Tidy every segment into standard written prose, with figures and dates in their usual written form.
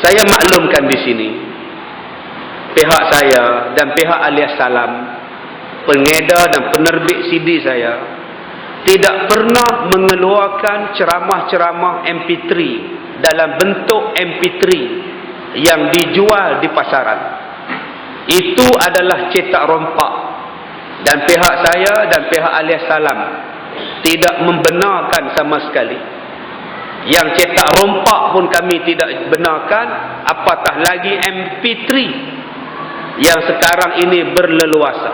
Saya maklumkan di sini, pihak saya dan pihak Alias Salam, pengedar dan penerbit CD saya, tidak pernah mengeluarkan ceramah-ceramah MP3 dalam bentuk MP3 yang dijual di pasaran. Itu adalah cetak rompak, dan pihak saya dan pihak Alias Salam tidak membenarkan sama sekali. Yang cetak rompak pun kami tidak benarkan, apatah lagi MP3 yang sekarang ini berleluasa.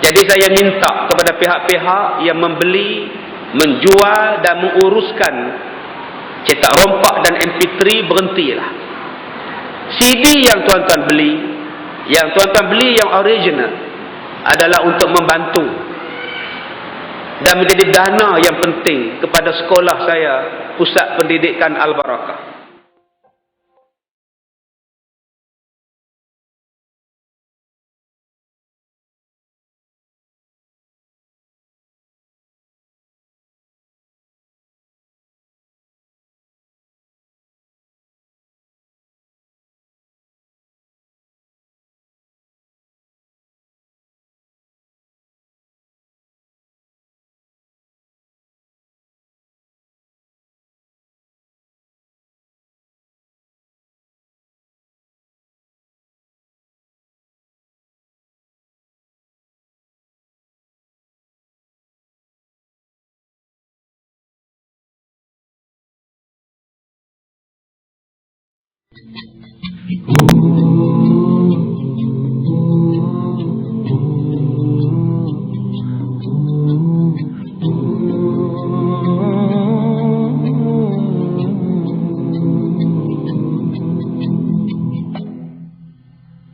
Jadi saya minta kepada pihak-pihak yang membeli, menjual dan menguruskan cetak rompak dan MP3, berhentilah. CD yang tuan-tuan beli, yang original, adalah untuk membantu dan menjadi dana yang penting kepada sekolah saya, Pusat Pendidikan Al-Barakah.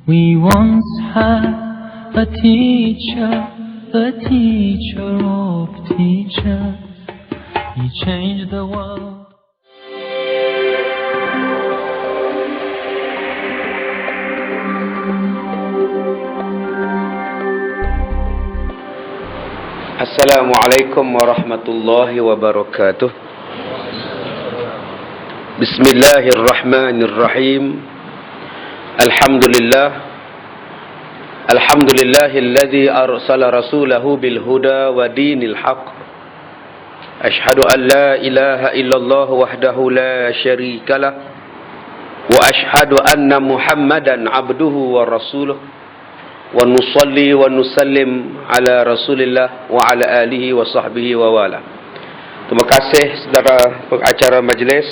We once had a teacher, the teacher of teachers. He changed the world. Assalamualaikum warahmatullahi wabarakatuh. Bismillahirrahmanirrahim. Alhamdulillahilladzi arsala rasulahu bil huda wa dinil haqq. Ashhadu an la ilaha illallah wahdahu la syarikalah wa ashhadu anna Muhammadan abduhu wa rasuluh. Wa nusalli wa nusallim ala Rasulillah wa ala alihi wa sahbihi wa wala. Terima kasih saudara pengacara majlis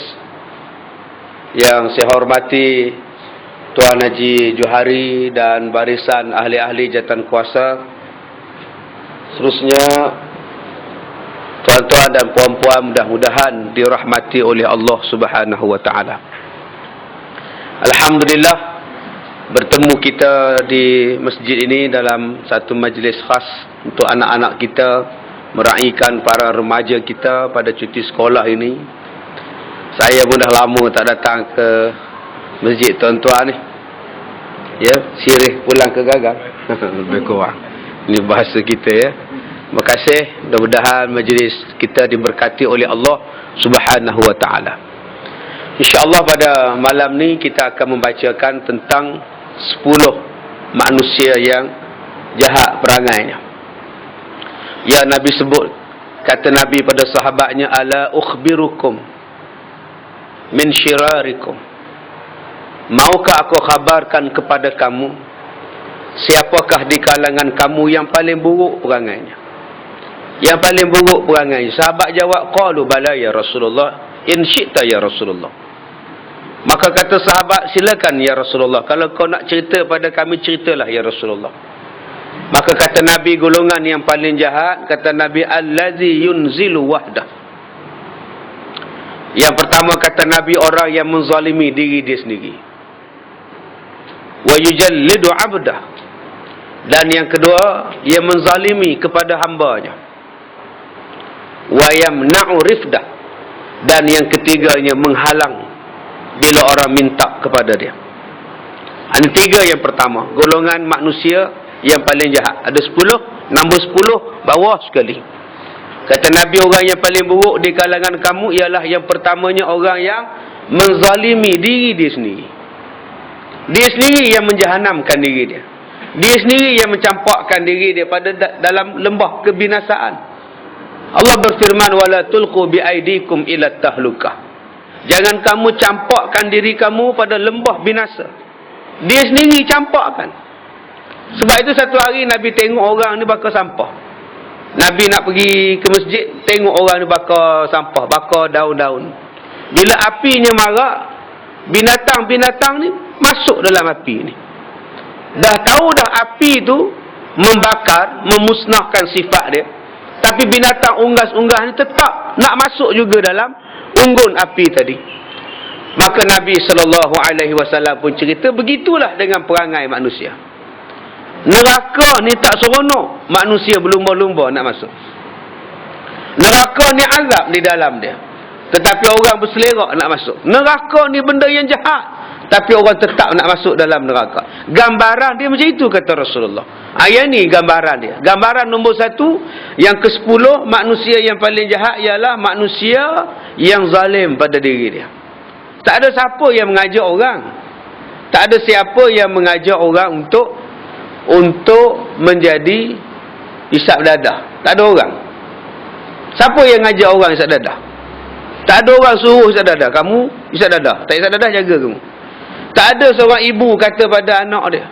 yang saya hormati, Tuan Haji Johari dan barisan ahli-ahli jawatan kuasa. Seterusnya, tuan-tuan dan puan-puan, mudah-mudahan dirahmati oleh Allah Subhanahu wa taala. Alhamdulillah, bertemu kita di masjid ini dalam satu majlis khas untuk anak-anak kita, meraihkan para remaja kita pada cuti sekolah ini. Saya pun dah lama tak datang ke masjid tuan-tuan ni. Ya, sirih pulang ke gagang. Lebih kurang. Ini bahasa kita ya. Terima kasih. Mudah-mudahan majlis kita diberkati oleh Allah Subhanahu wa taala. InsyaAllah pada malam ni kita akan membacakan tentang 10 manusia yang jahat perangainya. Ya, Nabi sebut, kata Nabi pada sahabatnya, ala ukhbirukum min syirarikum. Maukah aku khabarkan kepada kamu siapakah di kalangan kamu yang paling buruk perangainya? Yang paling buruk perangainya. Sahabat jawab, qalu bala ya Rasulullah, in syi'ta ya Rasulullah. Maka kata sahabat, silakan ya Rasulullah, kalau kau nak cerita pada kami, ceritalah ya Rasulullah. Maka kata Nabi, golongan yang paling jahat, kata Nabi, allazi yunzilu wahdah. Yang pertama kata Nabi, orang yang menzalimi diri dia sendiri. Wa yujallidu abdah. Dan yang kedua, ia menzalimi kepada hambanya. Wa yamna'u rifdah. Dan yang ketiganya, menghalang bila orang minta kepada dia. Ini 3 yang pertama, golongan manusia yang paling jahat. Ada 10, nombor 10 bawah sekali. Kata Nabi, orang yang paling buruk di kalangan kamu ialah yang pertamanya orang yang menzalimi diri dia sendiri. Dia sendiri yang menjahanamkan diri dia. Dia sendiri yang mencampakkan diri dia pada dalam lembah kebinasaan. Allah berfirman, wala tulqu biaidikum ila tahlukah. Jangan kamu campakkan diri kamu pada lembah binasa. Dia sendiri campakkan. Sebab itu satu hari Nabi tengok orang ni bakar sampah. Nabi nak pergi ke masjid, tengok orang ni bakar sampah, bakar daun-daun. Bila apinya marak, binatang-binatang ni masuk dalam api ni. Dah tahu dah api tu membakar, memusnahkan sifat dia. Tapi binatang unggas-unggas ni tetap nak masuk juga dalam unggun api tadi. Maka Nabi SAW pun cerita, begitulah dengan perangai manusia. Neraka ni tak seronok manusia berlumba-lumba nak masuk. Neraka ni azab di dalam dia, tetapi orang berselerak nak masuk. Neraka ni benda yang jahat, tapi orang tetap nak masuk dalam neraka. Gambaran dia macam itu, kata Rasulullah. Ayat ni gambaran dia. Gambaran nombor 1, yang ke-10, manusia yang paling jahat ialah manusia yang zalim pada diri dia. Tak ada siapa yang mengajak orang. Tak ada siapa yang mengajak orang untuk menjadi hisap dadah. Tak ada orang. Siapa yang ngajak orang hisap dadah? Tak ada orang suruh hisap dadah. Kamu hisap dadah. Tak hisap dadah, jaga kamu. Tak ada seorang ibu kata pada anak dia,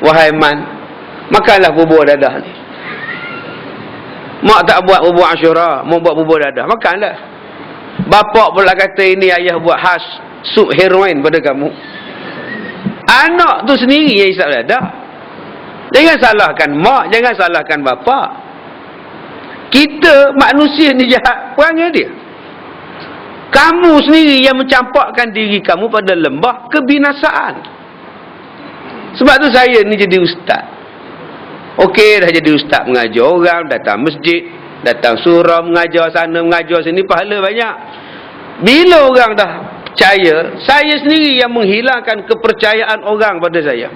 wahai Man, makanlah bubur dadah ni. Mak tak buat bubur Ashura, mau buat bubur dadah, makanlah. Bapak pula kata, ini ayah buat khas sup heroin pada kamu. Anak tu sendiri yang hisap dadah. Jangan salahkan mak, jangan salahkan bapak. Kita manusia ni jahat perangai dia. Kamu sendiri yang mencampakkan diri kamu pada lembah kebinasaan. Sebab tu saya ni jadi ustaz. Okey, dah jadi ustaz, mengajar orang, datang masjid, datang surau, mengajar sana, mengajar sini, pahala banyak. Bila orang dah percaya, saya sendiri yang menghilangkan kepercayaan orang pada saya,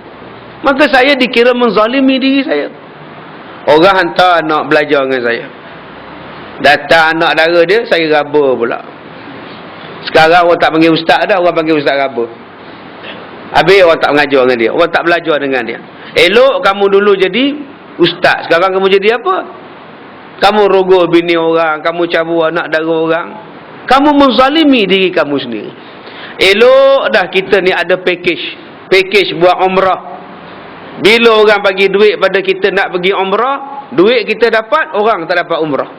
maka saya dikira menzalimi diri saya. Orang hantar anak belajar dengan saya, datang anak dara dia, saya raba pula. Sekarang orang tak panggil ustaz dah, orang panggil ustaz raba. Habis orang tak mengajar dengan dia, orang tak belajar dengan dia. Elok kamu dulu jadi ustaz, sekarang kamu jadi apa? Kamu rogol bini orang, kamu cabut anak dara orang. Kamu menzalimi diri kamu sendiri. Elok dah kita ni ada package buat umrah. Bila orang bagi duit pada kita nak pergi umrah, duit kita dapat, orang tak dapat umrah.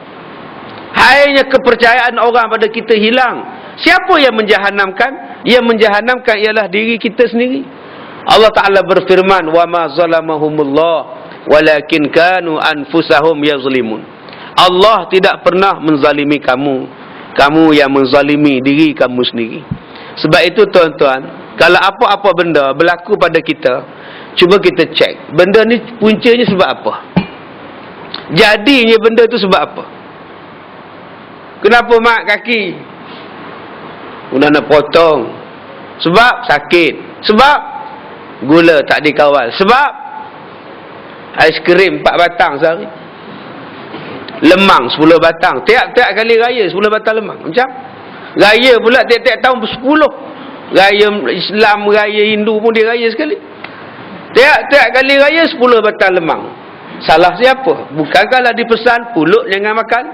Hanya kepercayaan orang pada kita hilang. Siapa yang menjahanamkan? Yang menjahanamkan ialah diri kita sendiri. Allah Ta'ala berfirman, wa ma zalamahumullah walakin kanu anfusahum yazlimun. Allah tidak pernah menzalimi kamu. Kamu yang menzalimi diri kamu sendiri. Sebab itu tuan-tuan, kalau apa-apa benda berlaku pada kita, cuba kita cek, benda ni puncanya sebab apa? Jadinya benda tu sebab apa? Kenapa mak kaki? Udah nak potong. Sebab sakit. Sebab gula tak dikawal. Sebab ais krim 4 batang sehari. Lemang 10 batang. Tiap-tiap kali raya 10 batang lemang. Macam? Raya pula tiap-tiap tahun 10. Raya Islam, raya Hindu pun dia raya sekali. Tiap-tiap kali raya 10 batang lemang. Salah siapa? Bukankah dipesan pulut jangan makan?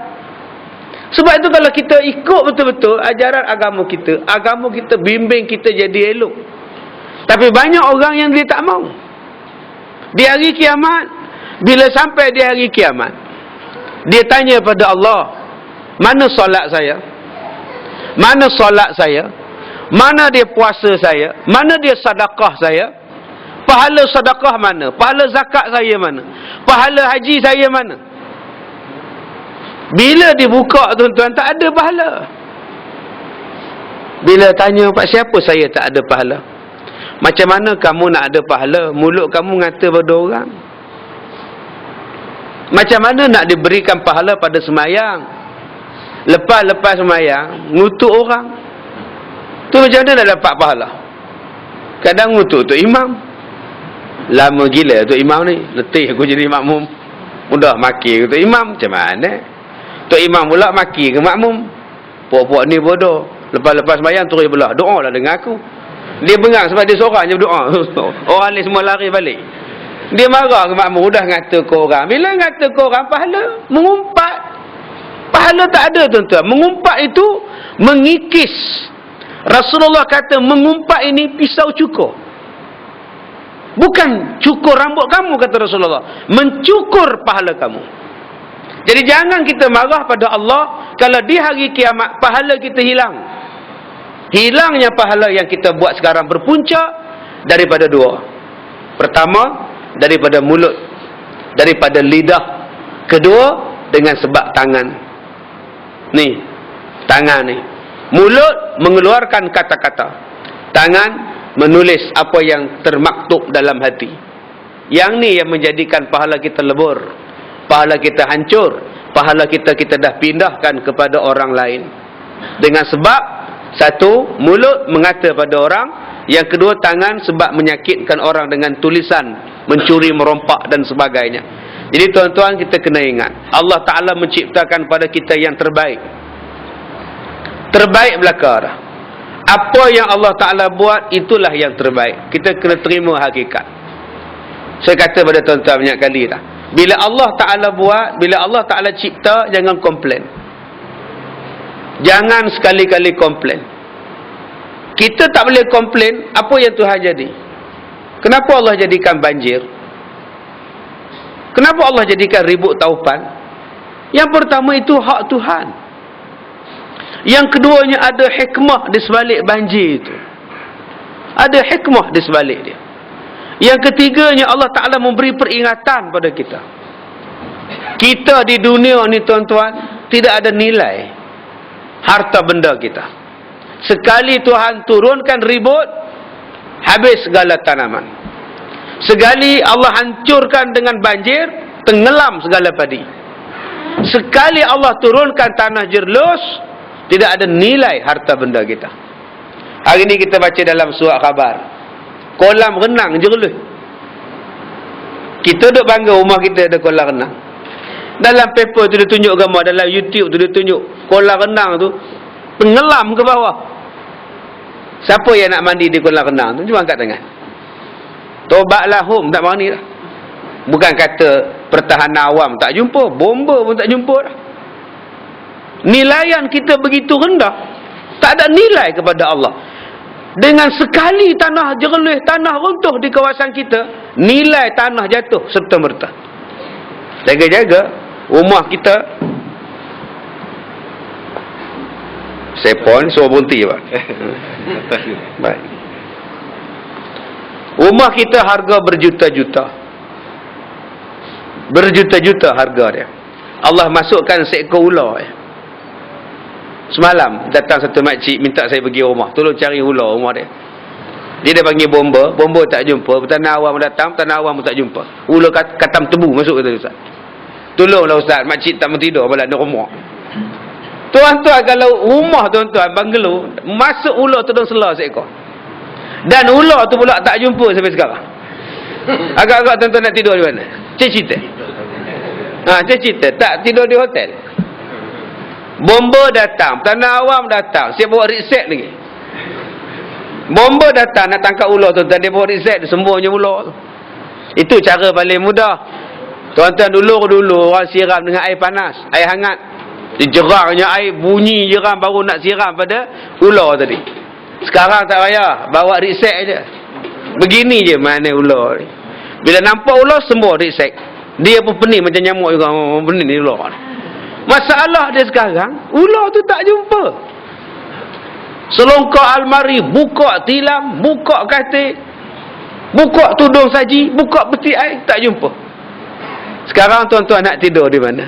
Sebab itu kalau kita ikut betul-betul ajaran agama kita bimbing kita jadi elok. Tapi banyak orang yang dia tak mau. Di hari kiamat, bila sampai di hari kiamat, dia tanya pada Allah, mana solat saya? Mana solat saya? Mana dia puasa saya? Mana dia sedekah saya? Pahala sedekah mana? Pahala zakat saya mana? Pahala haji saya mana? Bila dibuka tuan-tuan, tak ada pahala. Bila tanya, Pak, siapa saya tak ada pahala? Macam mana kamu nak ada pahala? Mulut kamu ngata pada orang. Macam mana nak diberikan pahala pada semayang? Lepas semayang, ngutuk orang. Tu macam mana nak dapat pahala? Kadang ngutuk Tok Imam. Lama gila Tok Imam ni. Letih aku jadi makmum. Mudah maki Tok Imam. Macam mana? Tok Imam pula maki ke makmum. Puak-puak ni bodoh. Lepas-lepas sembahyang terus belah. Doa lah dengan aku. Dia bengang sebab dia seorang je berdoa. Orang lain semua lari balik. Dia marah ke makmum, dah ngata ke orang. Bila ngata ke orang, pahala mengumpat. Pahala tak ada tuan-tuan. Mengumpat itu mengikis. Rasulullah kata mengumpat ini pisau cukur. Bukan cukur rambut kamu, kata Rasulullah. Mencukur pahala kamu. Jadi jangan kita marah pada Allah kalau di hari kiamat pahala kita hilang. Hilangnya pahala yang kita buat sekarang berpunca daripada dua. Pertama, daripada mulut, daripada lidah. Kedua, dengan sebab tangan. Ni, tangan ni. Mulut mengeluarkan kata-kata. Tangan menulis apa yang termaktub dalam hati. Yang ni yang menjadikan pahala kita lebur, pahala kita hancur, pahala kita dah pindahkan kepada orang lain. Dengan sebab satu, mulut mengata pada orang. Yang kedua, tangan sebab menyakitkan orang dengan tulisan, mencuri, merompak dan sebagainya. Jadi tuan-tuan, kita kena ingat, Allah Ta'ala menciptakan pada kita yang terbaik. Terbaik belaka dah. Apa yang Allah Ta'ala buat, itulah yang terbaik. Kita kena terima hakikat. Saya kata pada tuan-tuan banyak kali dah, bila Allah Ta'ala buat, bila Allah Ta'ala cipta, jangan komplain. Jangan sekali-kali komplain. Kita tak boleh komplain apa yang Tuhan jadi. Kenapa Allah jadikan banjir? Kenapa Allah jadikan ribut taupan? Yang pertama itu hak Tuhan. Yang keduanya ada hikmah di sebalik banjir itu. Ada hikmah di sebalik dia. Yang ketiganya Allah Ta'ala memberi peringatan pada kita. Kita di dunia ni tuan-tuan, tidak ada nilai harta benda kita. Sekali Tuhan turunkan ribut, habis segala tanaman. Sekali Allah hancurkan dengan banjir, tenggelam segala padi. Sekali Allah turunkan tanah jerlos, tidak ada nilai harta benda kita. Hari ini kita baca dalam surat khabar, kolam renang jerlos. Kita duk bangga rumah kita ada kolam renang. Dalam paper tu dia tunjuk gambar, dalam YouTube tu dia tunjuk kolam renang tu tenggelam ke bawah. Siapa yang nak mandi di kolam renang tu? Cuma angkat tangan. Tobatlah home, tak mandi dah. Bukan kata pertahanan awam tak jumpa, bomba pun tak jumpa dah. Nilaian kita begitu rendah, tak ada nilai kepada Allah. Dengan sekali tanah jerlih, tanah runtuh di kawasan kita, nilai tanah jatuh serta-merta. Jaga-jaga rumah kita. Sepon suruh berhenti pak. Baik. Rumah kita harga berjuta-juta. Berjuta-juta harga dia. Allah masukkan seekor ular. Semalam datang satu makcik minta saya pergi rumah, tolong cari ular rumah dia. Dia dah panggil bomba, bomba tak jumpa. Tanah awam datang, tanah awam pun tak jumpa. Ular katam tebu masuk kata Ustaz. Tolonglah Ustaz, makcik tak tidur balik di rumah. Tuan-tuan, kalau rumah tuan-tuan banglo, masuk ular tudung selah seekor. Dan ular tu pula tak jumpa sampai sekarang. Agak-agak tuan-tuan nak tidur di mana? Cerita. Cerita tak tidur di hotel. Bomba datang, tanah awam datang, siap bawa riset lagi. Bomba datang nak tangkap ular tuan-tuan, dia bawa riset, dia sembunyi ular tu. Itu cara paling mudah. Tuan-tuan, dulu orang siram dengan air panas, air hangat. Dijerangnya air, bunyi jeram baru nak siram pada ular tadi. Sekarang tak payah, bawa riset je. Begini je mana ular ni. Bila nampak ular, semua riset. Dia pun pening macam nyamuk juga. Pening ni ular. Masalah dia sekarang, ular tu tak jumpa. Selongkar almari, buka tilam, buka katil, buka tudung saji, buka peti air, tak jumpa. Sekarang tuan-tuan nak tidur di mana?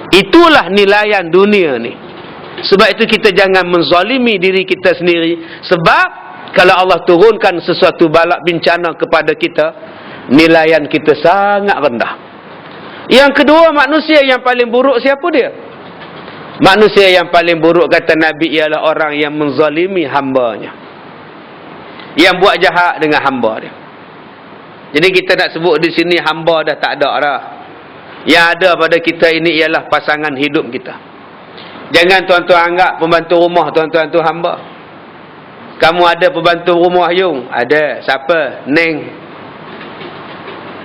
Itulah nilaian dunia ni. Sebab itu kita jangan menzalimi diri kita sendiri. Sebab kalau Allah turunkan sesuatu balak bencana kepada kita, nilaian kita sangat rendah. Yang kedua, manusia yang paling buruk siapa dia? Manusia yang paling buruk kata Nabi ialah orang yang menzalimi hambanya, yang buat jahat dengan hamba dia. Jadi kita nak sebut di sini hamba dah tak ada dah. Yang ada pada kita ini ialah pasangan hidup kita. Jangan tuan-tuan anggap pembantu rumah tuan-tuan tu hamba. Kamu ada pembantu rumah Yung? Ada. Siapa? Neng.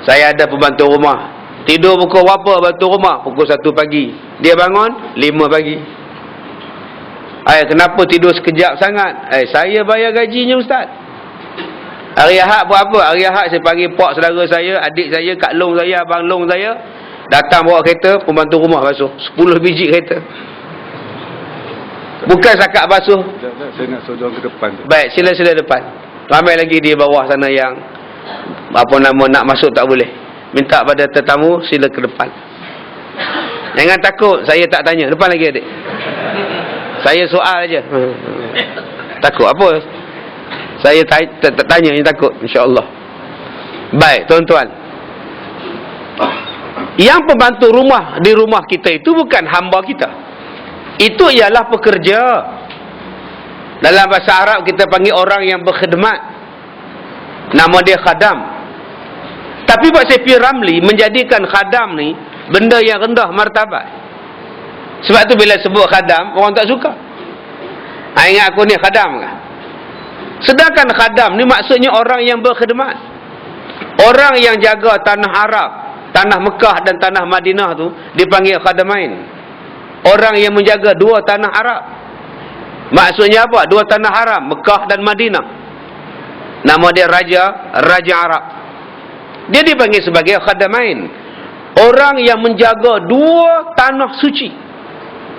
Saya ada pembantu rumah. Tidur pukul berapa bantu rumah? Pukul 1 pagi. Dia bangun 5 pagi. Kenapa tidur sekejap sangat? Saya bayar gajinya Ustaz. Hari Ahad buat apa? Hari Ahad saya panggil pak saudara saya, adik saya, kak long saya, abang long saya, datang bawa kereta, pembantu rumah basuh 10 biji kereta. Bukan sakat basuh. Saya nak suruh ke depan. Baik, sila-sila depan. Ramai lagi di bawah sana yang nak masuk tak boleh. Minta pada tetamu sila ke depan. Jangan takut, saya tak tanya. Depan lagi adik. Saya soal aja. Takut apa? Saya tak tanya, yang takut, insya-Allah. Baik, tuan-tuan. Yang pembantu rumah di rumah kita itu bukan hamba kita. Itu ialah pekerja. Dalam bahasa Arab kita panggil orang yang berkhidmat. Nama dia khadam. Tapi Pak Sepi Ramli menjadikan khadam ni benda yang rendah martabat. Sebab tu bila sebut khadam, orang tak suka. Ingat aku ni khadam kan? Sedangkan khadam ni maksudnya orang yang berkhidmat. Orang yang jaga tanah Arab, tanah Mekah dan tanah Madinah tu dipanggil khadamain. Orang yang menjaga dua tanah Arab. Maksudnya apa? Dua tanah haram, Mekah dan Madinah. Nama dia Raja Arab. Dia dipanggil sebagai khadamain. Orang yang menjaga dua tanah suci.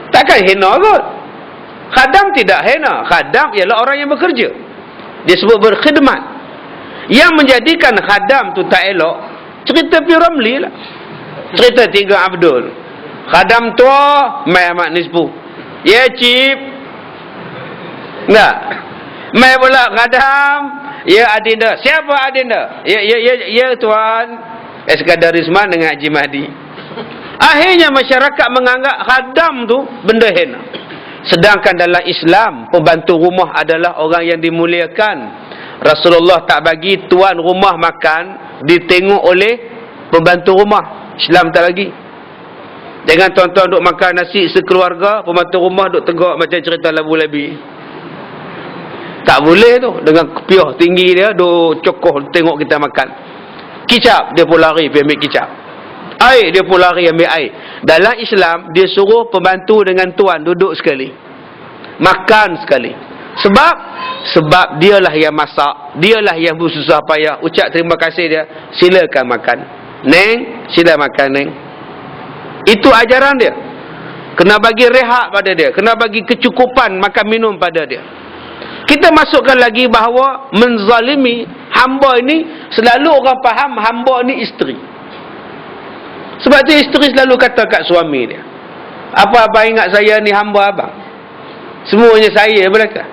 Takkan hina kot. Khadam tidak hina. Khadam ialah orang yang bekerja. Dia sebut berkhidmat. Yang menjadikan khadam tu tak elok, cerita P. Ramli lah. Cerita 3 Abdul. Khadam tua, mai amat nisbu. Ya cip. Enggak. Mai pula khadam. Ya adinda. Siapa adinda? Ya tuan. Sekadar Rizman dengan Haji Mahdi. Akhirnya masyarakat menganggap khadam tu benda hina. Sedangkan dalam Islam, pembantu rumah adalah orang yang dimuliakan. Rasulullah tak bagi tuan rumah makan ditengok oleh pembantu rumah. Islam tak bagi. Jangan tuan-tuan duk makan nasi sekeluarga, pembantu rumah duk tegak macam cerita labu-labi. Tak boleh tu. Dengan kepiah tinggi dia, duk cokoh tengok kita makan. Kicap, dia pun lari pergi ambil kicap. Air, dia pun lari ambil air. Dalam Islam, dia suruh pembantu dengan tuan duduk sekali. Makan sekali. Sebab dialah yang masak, dialah yang bersusah payah. Ucap terima kasih dia, silakan makan. Neng, sila makan neng. Itu ajaran dia. Kena bagi rehat pada dia, kena bagi kecukupan makan minum pada dia. Kita masukkan lagi bahawa menzalimi hamba ini, selalu orang faham hamba ni isteri. Sebab tu isteri selalu kata kat suami dia, apa abang ingat saya ni hamba abang? Semuanya saya belakang.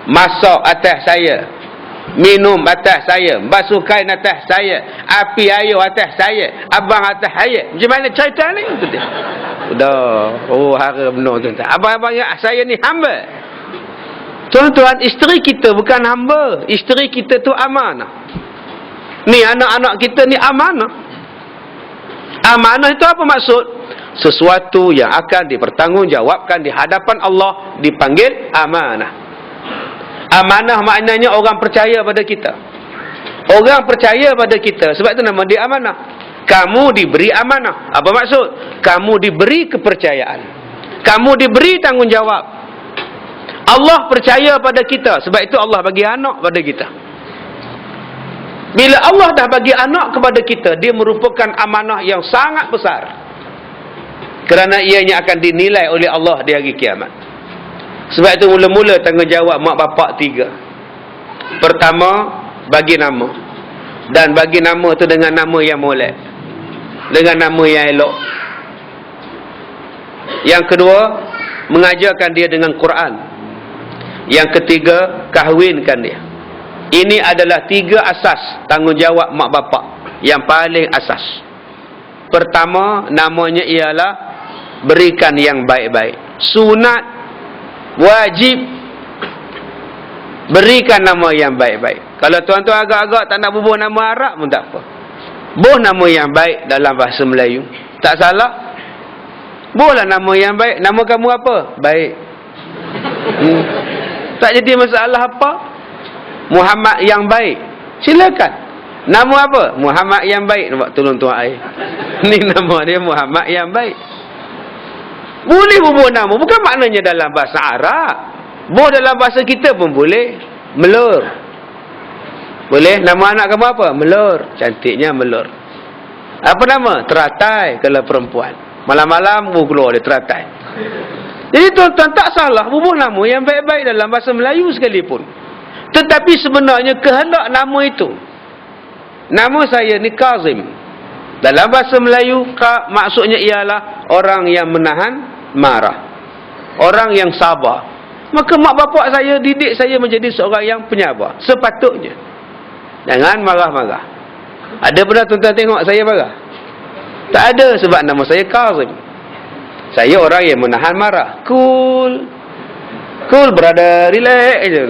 Masak atas saya, minum atas saya, basuh kain atas saya, api air atas saya, abang atas saya. Macam mana cerita ni? Sudah. Oh, hara benar tuan-tuan. Abang-abang ingat saya ni hamba. Tuan-tuan, isteri kita bukan hamba. Isteri kita tu amanah. Ni anak-anak kita ni amanah. Amanah itu apa maksud? Sesuatu yang akan dipertanggungjawabkan di hadapan Allah dipanggil amanah. Amanah maknanya orang percaya pada kita. Orang percaya pada kita. Sebab itu nama dia amanah. Kamu diberi amanah. Apa maksud? Kamu diberi kepercayaan. Kamu diberi tanggungjawab. Allah percaya pada kita. Sebab itu Allah bagi anak pada kita. Bila Allah dah bagi anak kepada kita, dia merupakan amanah yang sangat besar. Kerana ianya akan dinilai oleh Allah di hari kiamat. Sebab itu mula-mula tanggungjawab mak bapak 3. Pertama, bagi nama. Dan bagi nama tu dengan nama yang molek. Dengan nama yang elok. Yang kedua, mengajarkan dia dengan Quran. Yang ketiga, kahwinkan dia. Ini adalah 3 asas tanggungjawab mak bapak yang paling asas. Pertama, namanya ialah berikan yang baik-baik. Sunat, wajib, berikan nama yang baik-baik. Kalau tuan-tuan agak-agak tak nak bubuh nama Arab pun tak apa. Bubuh nama yang baik dalam bahasa Melayu. Tak salah. Bolehlah nama yang baik. Nama kamu apa? Baik. Tak jadi masalah apa. Muhammad yang baik. Silakan. Nama apa? Muhammad yang baik. Nampak tolong tuan air. Ni nama dia Muhammad yang baik. Boleh bubuh nama. Bukan maknanya dalam bahasa Arab. Dalam bahasa kita pun boleh. Melur. Boleh? Nama anak kamu apa? Melur. Cantiknya Melur. Apa nama? Teratai kalau perempuan. Malam-malam keluar dia teratai. Jadi tuan-tuan tak salah bubuh nama yang baik-baik dalam bahasa Melayu sekalipun. Tetapi sebenarnya kehendak nama itu. Nama saya ni Kazim. Dalam bahasa Melayu maksudnya ialah orang yang menahan marah. Orang yang sabar. Maka mak bapak saya didik saya menjadi seorang yang penyabar. Sepatutnya. Jangan marah-marah. Ada pernah tuan-tuan tengok saya marah? Tak ada, sebab nama saya Kazim. Saya orang yang menahan marah. Cool. Cool brother. Relax je.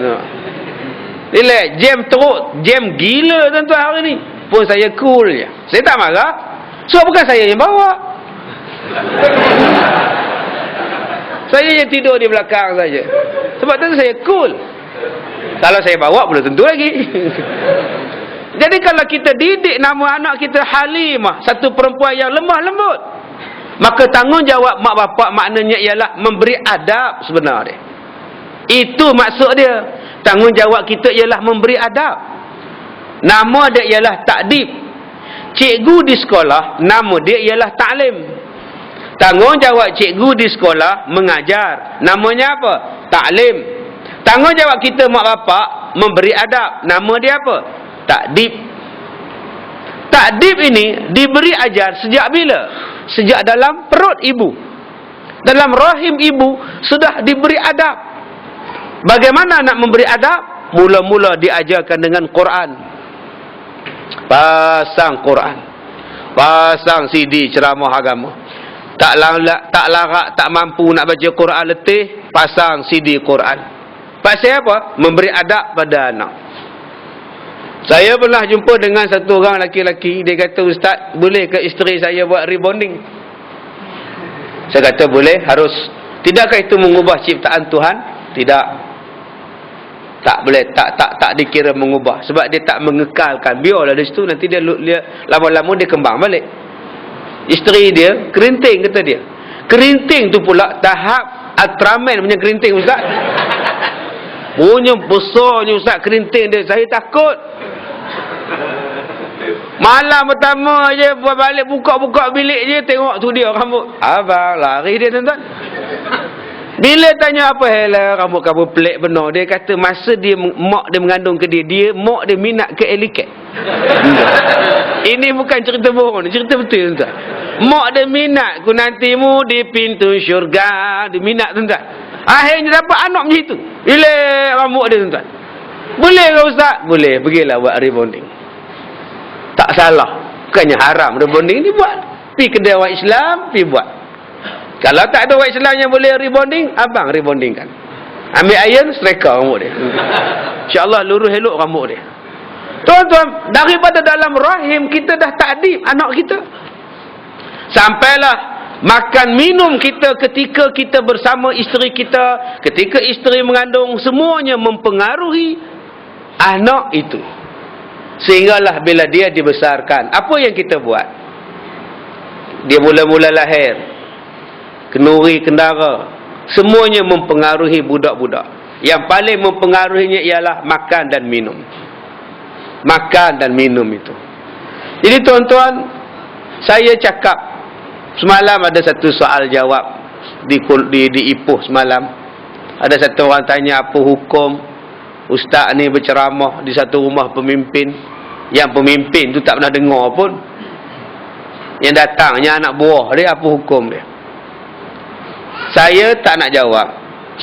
Relax. Jam teruk. Jam gila tuan-tuan hari ni. Pun saya cool je. Saya tak marah. So bukan saya yang bawa. Saya yang tidur di belakang saja. Sebab tu saya cool. Kalau saya bawa belum tentu lagi. Jadi kalau kita didik nama anak kita Halimah, satu perempuan yang lemah lembut, maka tanggungjawab mak bapak maknanya ialah memberi adab sebenarnya. Itu maksud dia. Tanggungjawab kita ialah memberi adab. Nama dia ialah takdib. Cikgu di sekolah, nama dia ialah ta'lim. Tanggungjawab cikgu di sekolah mengajar. Namanya apa? Ta'lim. Tanggungjawab kita mak bapak memberi adab. Nama dia apa? Takdib. Takdib ini diberi ajar sejak bila? Sejak dalam perut ibu. Dalam rahim ibu sudah diberi adab. Bagaimana nak memberi adab? Mula-mula diajarkan dengan Quran. Pasang Quran. Pasang CD ceramah agama. Tak larat, tak mampu nak baca Quran letih, pasang CD Quran. Pasal apa? Memberi adab pada anak. Saya pernah jumpa dengan satu orang laki-laki. Dia kata, Ustaz, boleh ke isteri saya buat rebonding? Saya kata, boleh, harus. Tidakkah itu mengubah ciptaan Tuhan? Tidak. Tak boleh, tak dikira mengubah. Sebab dia tak mengekalkan. Biarlah di situ, nanti dia lama-lama dia kembang balik. Isteri dia, kerinting kata dia. Kerinting tu pula tahap Ultraman punya kerinting, Ustaz. Punya besarnya, Ustaz, kerinting dia. Saya takut. Malam pertama je balik buka-buka bilik je, tengok tu dia rambut. Abang lari dia, tuan-tuan. Bila tanya apa hela rambut kamu pelik benar, dia kata masa dia mak dia mengandung ke dia mak dia minat ke eliket. Ini bukan cerita bohong, cerita betul, tuan-tuan. Mak dia minat ku nantimu di pintu syurga, dia minat, tuan-tuan. Akhirnya dapat anak macam itu. Elek rambut dia, tuan-tuan. Boleh ke Ustaz? Boleh, pergilah buat rebonding. Tak salah. Bukannya haram rebonding ni buat. Pergi kedai orang Islam, pergi buat. Kalau tak ada orang Islam yang boleh rebonding, abang rebondingkan. Ambil iron, setrika rambut dia. InsyaAllah lurus elok rambut dia. Tuan-tuan, daripada dalam rahim kita dah takdib anak kita. Sampailah makan minum kita ketika kita bersama isteri kita, ketika isteri mengandung, semuanya mempengaruhi anak itu. Sehinggalah bila dia dibesarkan, apa yang kita buat? Dia mula-mula lahir, kenuri, kendara, semuanya mempengaruhi budak-budak. Yang paling mempengaruhinya ialah makan dan minum. Makan dan minum itu. Jadi tuan-tuan, saya cakap semalam ada satu soal jawab di Ipoh semalam. Ada satu orang tanya apa hukum ustaz ni berceramah di satu rumah pemimpin, yang pemimpin tu tak pernah dengar pun. Yang datangnya anak buah dia, apa hukum dia? Saya tak nak jawab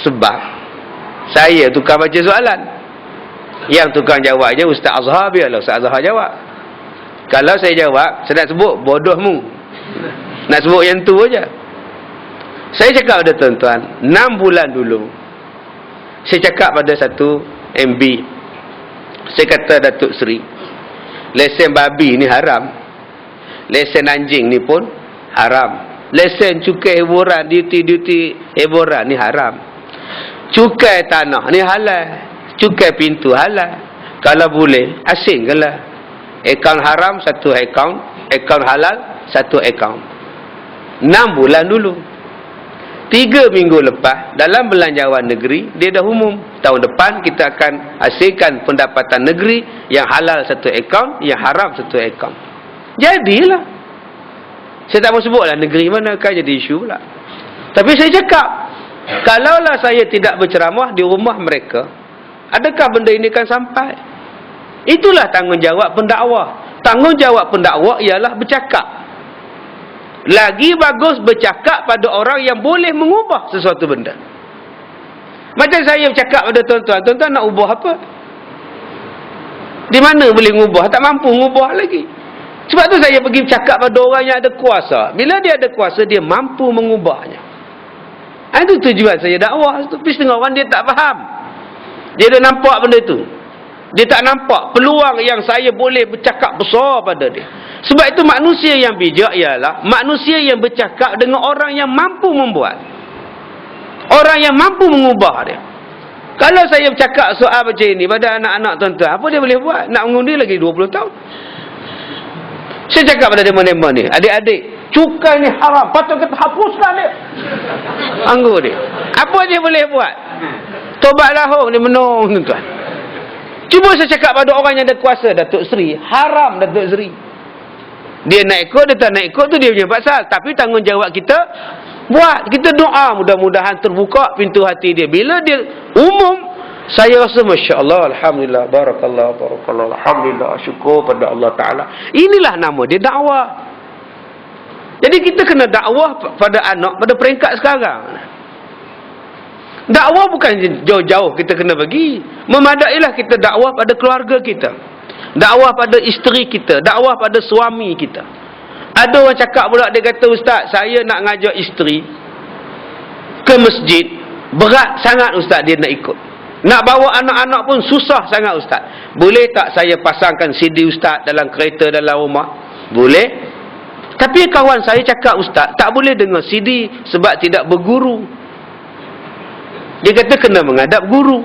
sebab saya tukang baca soalan. Yang tukang jawabnya Ustaz Azhar, biarlah Ustaz Azhar jawab. Kalau saya jawab, saya nak sebut bodohmu. Nak sebut yang tu aja. Saya cakap pada tuan-tuan, 6 bulan dulu saya cakap pada satu MB. Saya kata, Datuk Seri, lesen babi ni haram. Lesen anjing ni pun haram. Lesen cukai hiburan, duty hiburan ni haram. Cukai tanah ni halal. Cukai pintu halal. Kalau boleh, asingkanlah. Akaun haram satu akaun, akaun halal satu akaun. 6 bulan dulu. 3 minggu lepas, dalam belanjawan negeri, dia dah umum. Tahun depan kita akan hasilkan pendapatan negeri yang halal satu akaun, yang haram satu akaun. Jadilah. Saya tak mau sebutlah negeri mana, kan jadi isu pula. Tapi saya cakap, kalaulah saya tidak berceramah di rumah mereka, adakah benda ini akan sampai? Itulah tanggungjawab pendakwah. Tanggungjawab pendakwah ialah bercakap. Lagi bagus bercakap pada orang yang boleh mengubah sesuatu benda. Macam saya bercakap pada tuan-tuan, tuan-tuan nak ubah apa? Di mana boleh mengubah? Tak mampu mengubah lagi. Sebab tu saya pergi bercakap pada orang yang ada kuasa. Bila dia ada kuasa, dia mampu mengubahnya. Itu tujuan saya dakwah. Tapi setengah orang dia tak faham. Dia dah nampak benda tu. Dia tak nampak peluang yang saya boleh bercakap besar pada dia. Sebab itu manusia yang bijak ialah manusia yang bercakap dengan orang yang mampu membuat. Orang yang mampu mengubah dia. Kalau saya bercakap soal macam ini pada anak-anak tuan-tuan, apa dia boleh buat? Nak mengundi lagi 20 tahun. Saya cakap pada demo-demo ni, adik-adik, cukai ni haram, patut kita hapuskan dia. Anggur dia. Apa dia boleh buat? Tobatlah dia menung, tuan-tuan. Cuba saya cakap pada orang yang ada kuasa, Datuk Seri, haram Datuk Seri. Dia nak ikut, dia tak nak ikut, tu dia punya pasal. Tapi tanggungjawab kita buat. Kita doa, mudah-mudahan terbuka pintu hati dia. Bila dia umum, saya rasa Masya Allah, Alhamdulillah, Barakallah, Alhamdulillah, syukur pada Allah Ta'ala. Inilah nama dia dakwah. Jadi kita kena dakwah pada anak, pada peringkat sekarang. Dakwah bukan jauh-jauh kita kena pergi. Memadailah kita dakwah pada keluarga kita. Dakwah pada isteri kita. Dakwah pada suami kita. Ada orang cakap pula, dia kata, Ustaz, saya nak ngajak isteri ke masjid. Berat sangat Ustaz dia nak ikut. Nak bawa anak-anak pun susah sangat Ustaz. Boleh tak saya pasangkan CD Ustaz dalam kereta, dalam rumah? Boleh. Tapi kawan saya cakap, Ustaz, tak boleh dengar CD sebab tidak berguru. Dia kata kena menghadap guru.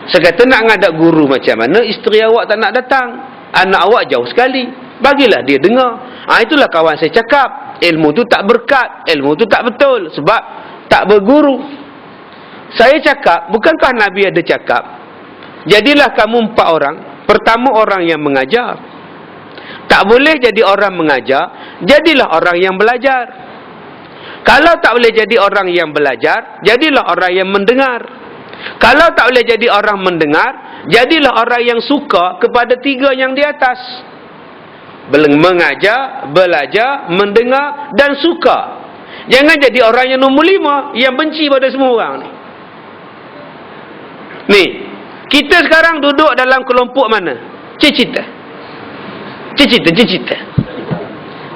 Saya kata nak menghadap guru macam mana? Isteri awak tak nak datang. Anak awak jauh sekali. Bagilah dia dengar. Itulah kawan saya cakap. Ilmu tu tak berkat. Ilmu tu tak betul. Sebab tak berguru. Saya cakap, bukankah Nabi ada cakap, jadilah kamu 4 orang. Pertama, orang yang mengajar. Tak boleh jadi orang mengajar, jadilah orang yang belajar. Kalau tak boleh jadi orang yang belajar, jadilah orang yang mendengar. Kalau tak boleh jadi orang mendengar, jadilah orang yang suka kepada 3 yang di atas. Mengajar, belajar, mendengar dan suka. Jangan jadi orang yang nombor 5, yang benci pada semua orang ni. Ni, kita sekarang duduk dalam kelompok mana? Cicita.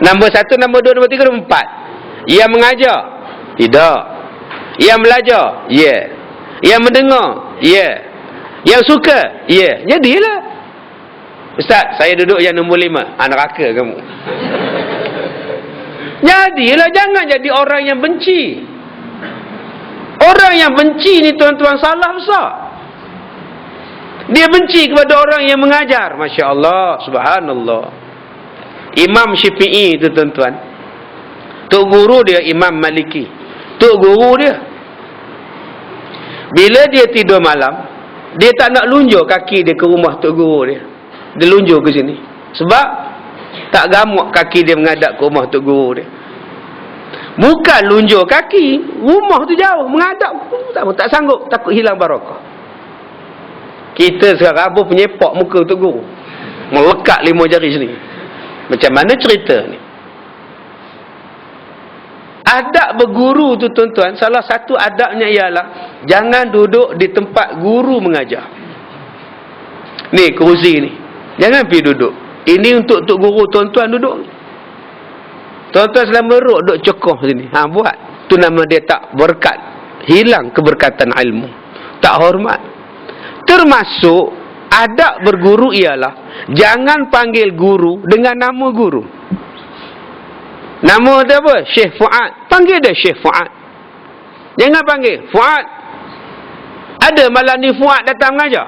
Nombor 1, nombor 2, nombor 3, nombor 4. Yang mengajar? Tidak. Yang belajar? Ya. Yang mendengar? Ya. Yang suka? Ya. Jadilah. Ustaz, saya duduk yang nombor 5. Neraka kamu. Jadilah, jangan jadi orang yang benci. Orang yang benci ni tuan-tuan salah besar. Dia benci kepada orang yang mengajar. Masya Allah, subhanallah. Imam Syafi'i tu tuan-tuan, tok guru dia Imam Maliki. Tok guru dia, bila dia tidur malam, dia tak nak lunjuk kaki dia ke rumah tok guru dia. Dia lunjuk ke sini. Sebab tak gamuk kaki dia menghadap ke rumah tok guru dia. Bukan lunjuk kaki, rumah tu jauh, menghadap tak sanggup, takut hilang barakah. Kita sekarang apa penyepak muka tok guru, melekat 5 jari sini. Macam mana cerita ni? Adab berguru tu tuan-tuan, salah satu adabnya ialah jangan duduk di tempat guru mengajar. Ni kerusi ni, jangan pergi duduk. Ini untuk tok guru tuan-tuan duduk. Tuan-tuan selama duduk duduk cokoh sini. Buat. Tu nama dia tak berkat. Hilang keberkatan ilmu. Tak hormat. Termasuk adab berguru ialah jangan panggil guru dengan nama guru. Nama dia apa? Syekh Fuad. Panggil dia Syekh Fuad. Jangan panggil Fuad. Ada malam ni Fuad datang mengajar?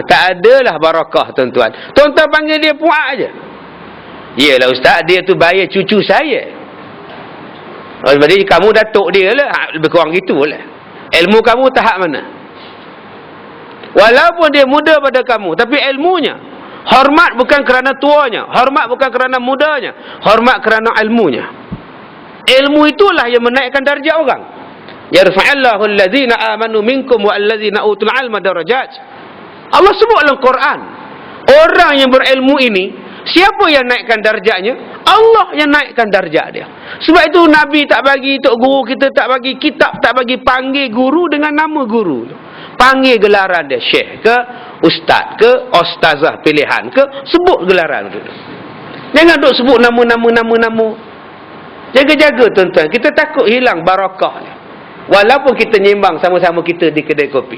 Tak adalah barakah tuan-tuan. Tuan-tuan panggil dia Fuad aja. Yelah ustaz, dia tu bayar cucu saya. Jadi kamu datuk dia lah. Lebih kurang gitu lah. Ilmu kamu tahap mana? Walaupun dia muda pada kamu, tapi ilmunya. Hormat bukan kerana tuanya. Hormat bukan kerana mudanya. Hormat kerana ilmunya. Ilmu itulah yang menaikkan darjah orang. Yarfa'allahu alladhina amanu minkum wa alladhina utul ilma darajat. Allah sebut dalam Quran. Orang yang berilmu ini, siapa yang naikkan darjahnya? Allah yang naikkan darjah dia. Sebab itu Nabi tak bagi, tok guru kita tak bagi kitab, tak bagi panggil guru dengan nama guru. Panggil gelaran dia syekh ke, ustaz ke, ustazah pilihan ke, sebut gelaran tu. Jangan duk sebut nama. Jaga-jaga tuan-tuan. Kita takut hilang barakah ni. Walaupun kita nyimbang sama-sama kita di kedai kopi.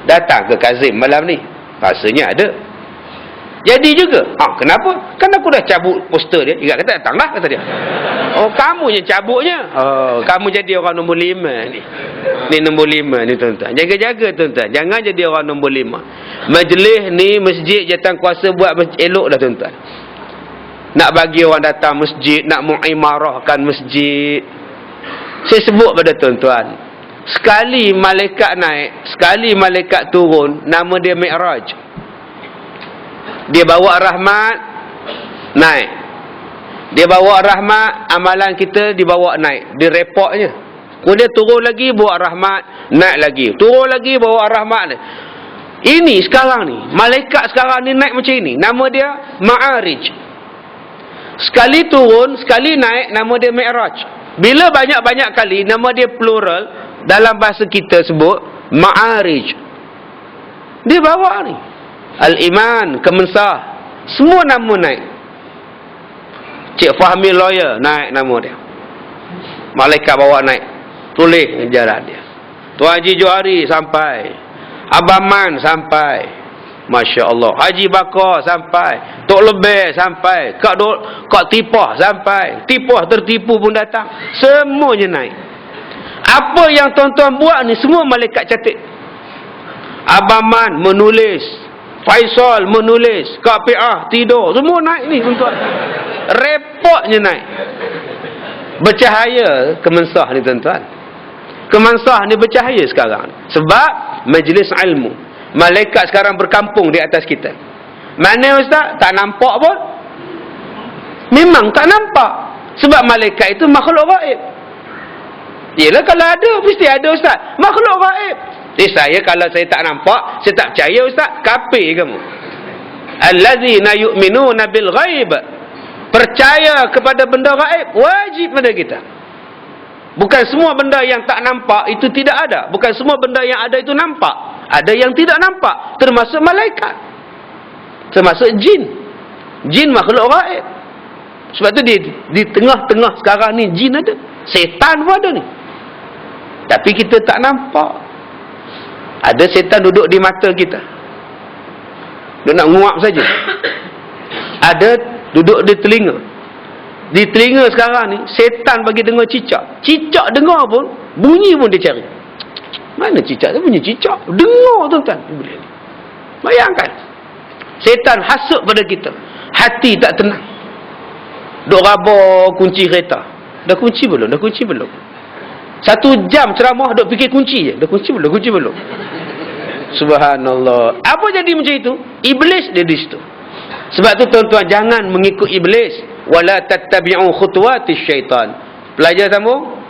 Datang ke Kazim malam ni. Rasanya ada. Jadi juga. Kenapa? Kan aku dah cabut poster dia. Dia kata datanglah kata dia. Oh, kamu yang cabutnya. Oh, kamu jadi orang nombor 5 ni. Ni nombor 5 ni tuan-tuan. Jaga-jaga tuan-tuan. Jangan jadi orang nombor 5. Majlis ni masjid jawatankuasa buat elok dah tuan-tuan. Nak bagi orang datang masjid, nak mengimarahkan masjid. Saya sebut pada tuan-tuan. Sekali malaikat naik, sekali malaikat turun, nama dia Mi'raj. Dia bawa rahmat, naik. Dia bawa rahmat, amalan kita dibawa naik. Dia repotnya. Kemudian turun lagi, bawa rahmat, naik lagi. Turun lagi, bawa rahmat. Ini sekarang ni, malaikat sekarang ni naik macam ini. Nama dia Ma'arij. Sekali turun, sekali naik, nama dia Mi'raj. Bila banyak-banyak kali, nama dia plural, dalam bahasa kita sebut, Ma'arij. Dia bawa ni. Al-Iman, Kemensah, semua nama naik. Cik Fahmi lawyer, naik nama dia. Malaikat bawa naik. Tulis jalan dia. Tuan Haji Johari sampai. Abang Man sampai. Masya Allah. Haji Bakar sampai. Tok Lebih sampai. Kak Tipah sampai. Tipah tertipu pun datang. Semuanya naik. Apa yang tuan-tuan buat ni semua malaikat catat. Abang Man menulis. Faisal menulis. Kak Pi'ah tidur. Semua naik ni tuan-tuan. Repotnya naik. Bercahaya Kemensah ni tuan-tuan. Kemensah ni bercahaya sekarang. Sebab majlis ilmu. Malaikat sekarang berkampung di atas kita. Mana ustaz? Tak nampak pun. Memang tak nampak. Sebab malaikat itu makhluk gaib. Yelah kalau ada, mesti ada ustaz. Makhluk gaib. Saya kalau saya tak nampak, saya tak percaya ustaz. Kafir kamu. Allazina yu'minuna bil ghaib. Percaya kepada benda gaib wajib pada kita. Bukan semua benda yang tak nampak itu tidak ada. Bukan semua benda yang ada itu nampak. Ada yang tidak nampak, termasuk malaikat, termasuk jin. Jin makhluk gaib. Sebab tu di tengah-tengah sekarang ni jin ada, setan pun ada ni. Tapi kita tak nampak. Ada setan duduk di mata kita. Dia nak nguap saja. Ada duduk di telinga. Di telinga sekarang ni setan bagi dengar cicak. Cicak dengar pun, bunyi pun dia cari. Mana cicak tu? Bunyi cicak. Dengar tuan-tuan. Bayangkan. Setan hasut pada kita. Hati tak tenang. Duk rabak kunci kereta. Dah kunci belum? Dah kunci belum? 1 jam ceramah duk fikir kunci je. Dah kunci belum? Dah kunci belum? Subhanallah. Apa jadi macam itu? Iblis dia di situ. Sebab tu tuan-tuan jangan mengikut iblis. Wala tattabi'u khutuwatis syaitan. Pelajar sambung.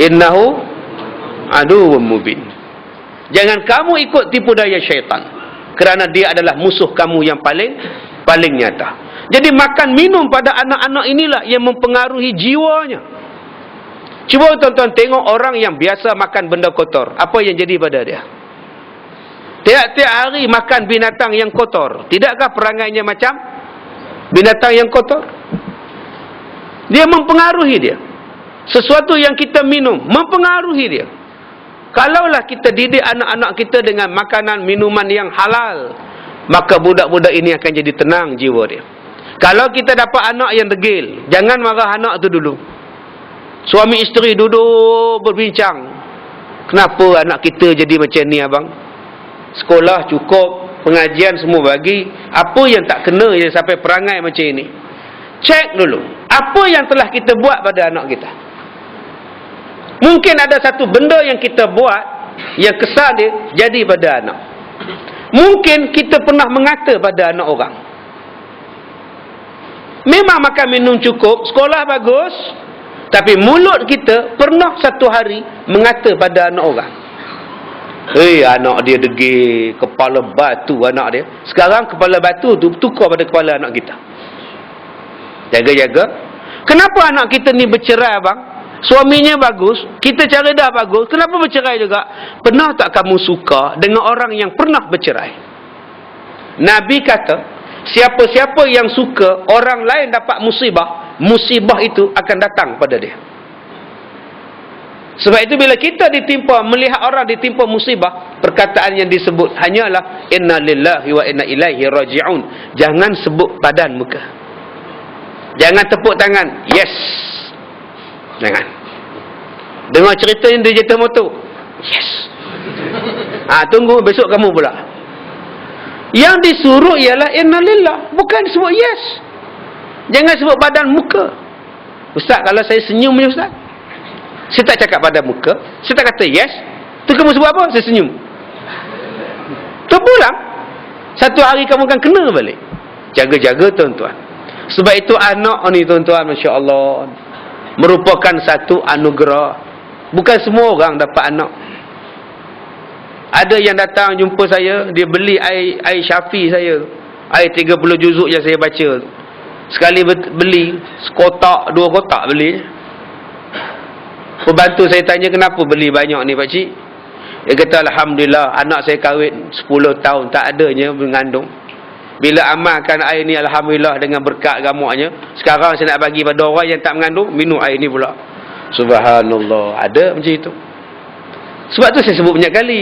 Innahu aduwwum mubin. Jangan kamu ikut tipu daya syaitan. Kerana dia adalah musuh kamu yang paling nyata. Jadi makan minum pada anak-anak inilah yang mempengaruhi jiwanya. Cuba tuan-tuan tengok orang yang biasa makan benda kotor. Apa yang jadi pada dia? Tiap-tiap hari makan binatang yang kotor. Tidakkah perangainya macam binatang yang kotor? Dia mempengaruhi dia. Sesuatu yang kita minum mempengaruhi dia. Kalaulah kita didik anak-anak kita dengan makanan, minuman yang halal, maka budak-budak ini akan jadi tenang jiwa dia. Kalau kita dapat anak yang degil, jangan marah anak tu dulu. Suami isteri duduk berbincang. Kenapa anak kita jadi macam ni abang? Sekolah cukup, pengajian semua bagi. Apa yang tak kena je sampai perangai macam ini? Cek dulu. Apa yang telah kita buat pada anak kita? Mungkin ada satu benda yang kita buat, yang kesan dia jadi pada anak. Mungkin kita pernah mengata pada anak orang. Memang makan minum cukup, sekolah bagus, tapi mulut kita pernah satu hari mengata pada anak orang. Anak dia degil, kepala batu anak dia. Sekarang kepala batu tu tukar pada kepala anak kita. Jaga-jaga. Kenapa anak kita ni bercerai abang? Suaminya bagus, kita cara dah bagus, kenapa bercerai juga? Pernah tak kamu suka dengan orang yang pernah bercerai? Nabi kata, siapa-siapa yang suka orang lain dapat musibah, musibah itu akan datang pada dia. Sebab itu bila kita ditimpa, melihat orang ditimpa musibah, perkataan yang disebut hanyalah inna lillahi wa inna ilaihi raji'un. Jangan sebut badan muka. Jangan tepuk tangan. Yes. Jangan. Dengar cerita yang dia jatuh motor. Yes. Tunggu besok kamu pula. Yang disuruh ialah inna lillah, bukan sebut yes. Jangan sebut badan muka. Ustaz, kalau saya senyum je Ustaz, saya tak cakap badan muka, saya tak kata yes, tu kamu sebut apa? Saya senyum. Tu pulang. Satu hari kamu akan kena balik. Jaga-jaga tuan-tuan. Sebab itu anak ni tuan-tuan, Masya Allah, merupakan satu anugerah. Bukan semua orang dapat anak. Ada yang datang jumpa saya, dia beli air Syafi saya, air 30 juzuk yang saya baca. Sekali beli sekotak, 2 kotak beli. Pembantu saya tanya, kenapa beli banyak ni pakcik? Dia kata, Alhamdulillah, anak saya kahwin 10 tahun tak adanya mengandung. Bila amalkan air ni, Alhamdulillah, dengan berkat gamaknya, sekarang saya nak bagi pada orang yang tak mengandung, minum air ni pula. Subhanallah, ada macam itu. Sebab tu saya sebut banyak kali,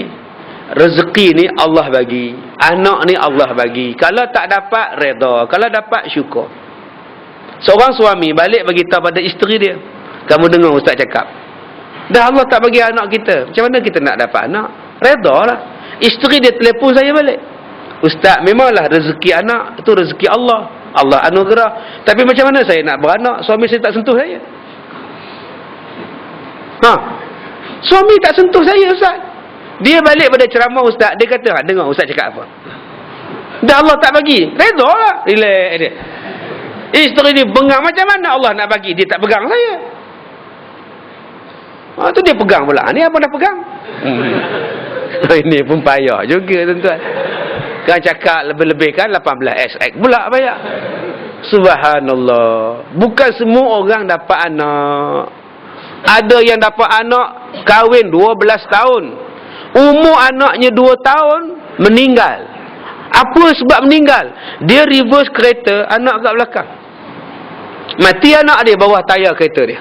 rezeki ni Allah bagi, anak ni Allah bagi. Kalau tak dapat, reda. Kalau dapat, syukur. Seorang suami balik beritahu pada isteri dia, kamu dengar ustaz cakap, dah Allah tak bagi anak kita, macam mana kita nak dapat anak? Reda lah. Isteri dia telefon saya balik, ustaz, memanglah rezeki anak itu rezeki Allah, Allah anugerah, tapi macam mana saya nak beranak, suami saya tak sentuh saya. Suami tak sentuh saya ustaz. Dia balik pada ceramah ustaz, dia kata, dengar ustaz cakap apa, dah Allah tak bagi, reda lah. Relax dia. Isteri ni bengang, macam mana Allah nak bagi, dia tak pegang saya. Tu dia pegang pula. Ni apa dah pegang? Ini pun payah juga tuan-tuan. Kan cakap lebih-lebih kan 18 SX pula bayar. Subhanallah. Bukan semua orang dapat anak. Ada yang dapat anak kahwin 12 tahun. Umur anaknya 2 tahun meninggal. Apa sebab meninggal? Dia reverse kereta, anak kat belakang. Mati anak dia bawah tayar kereta dia.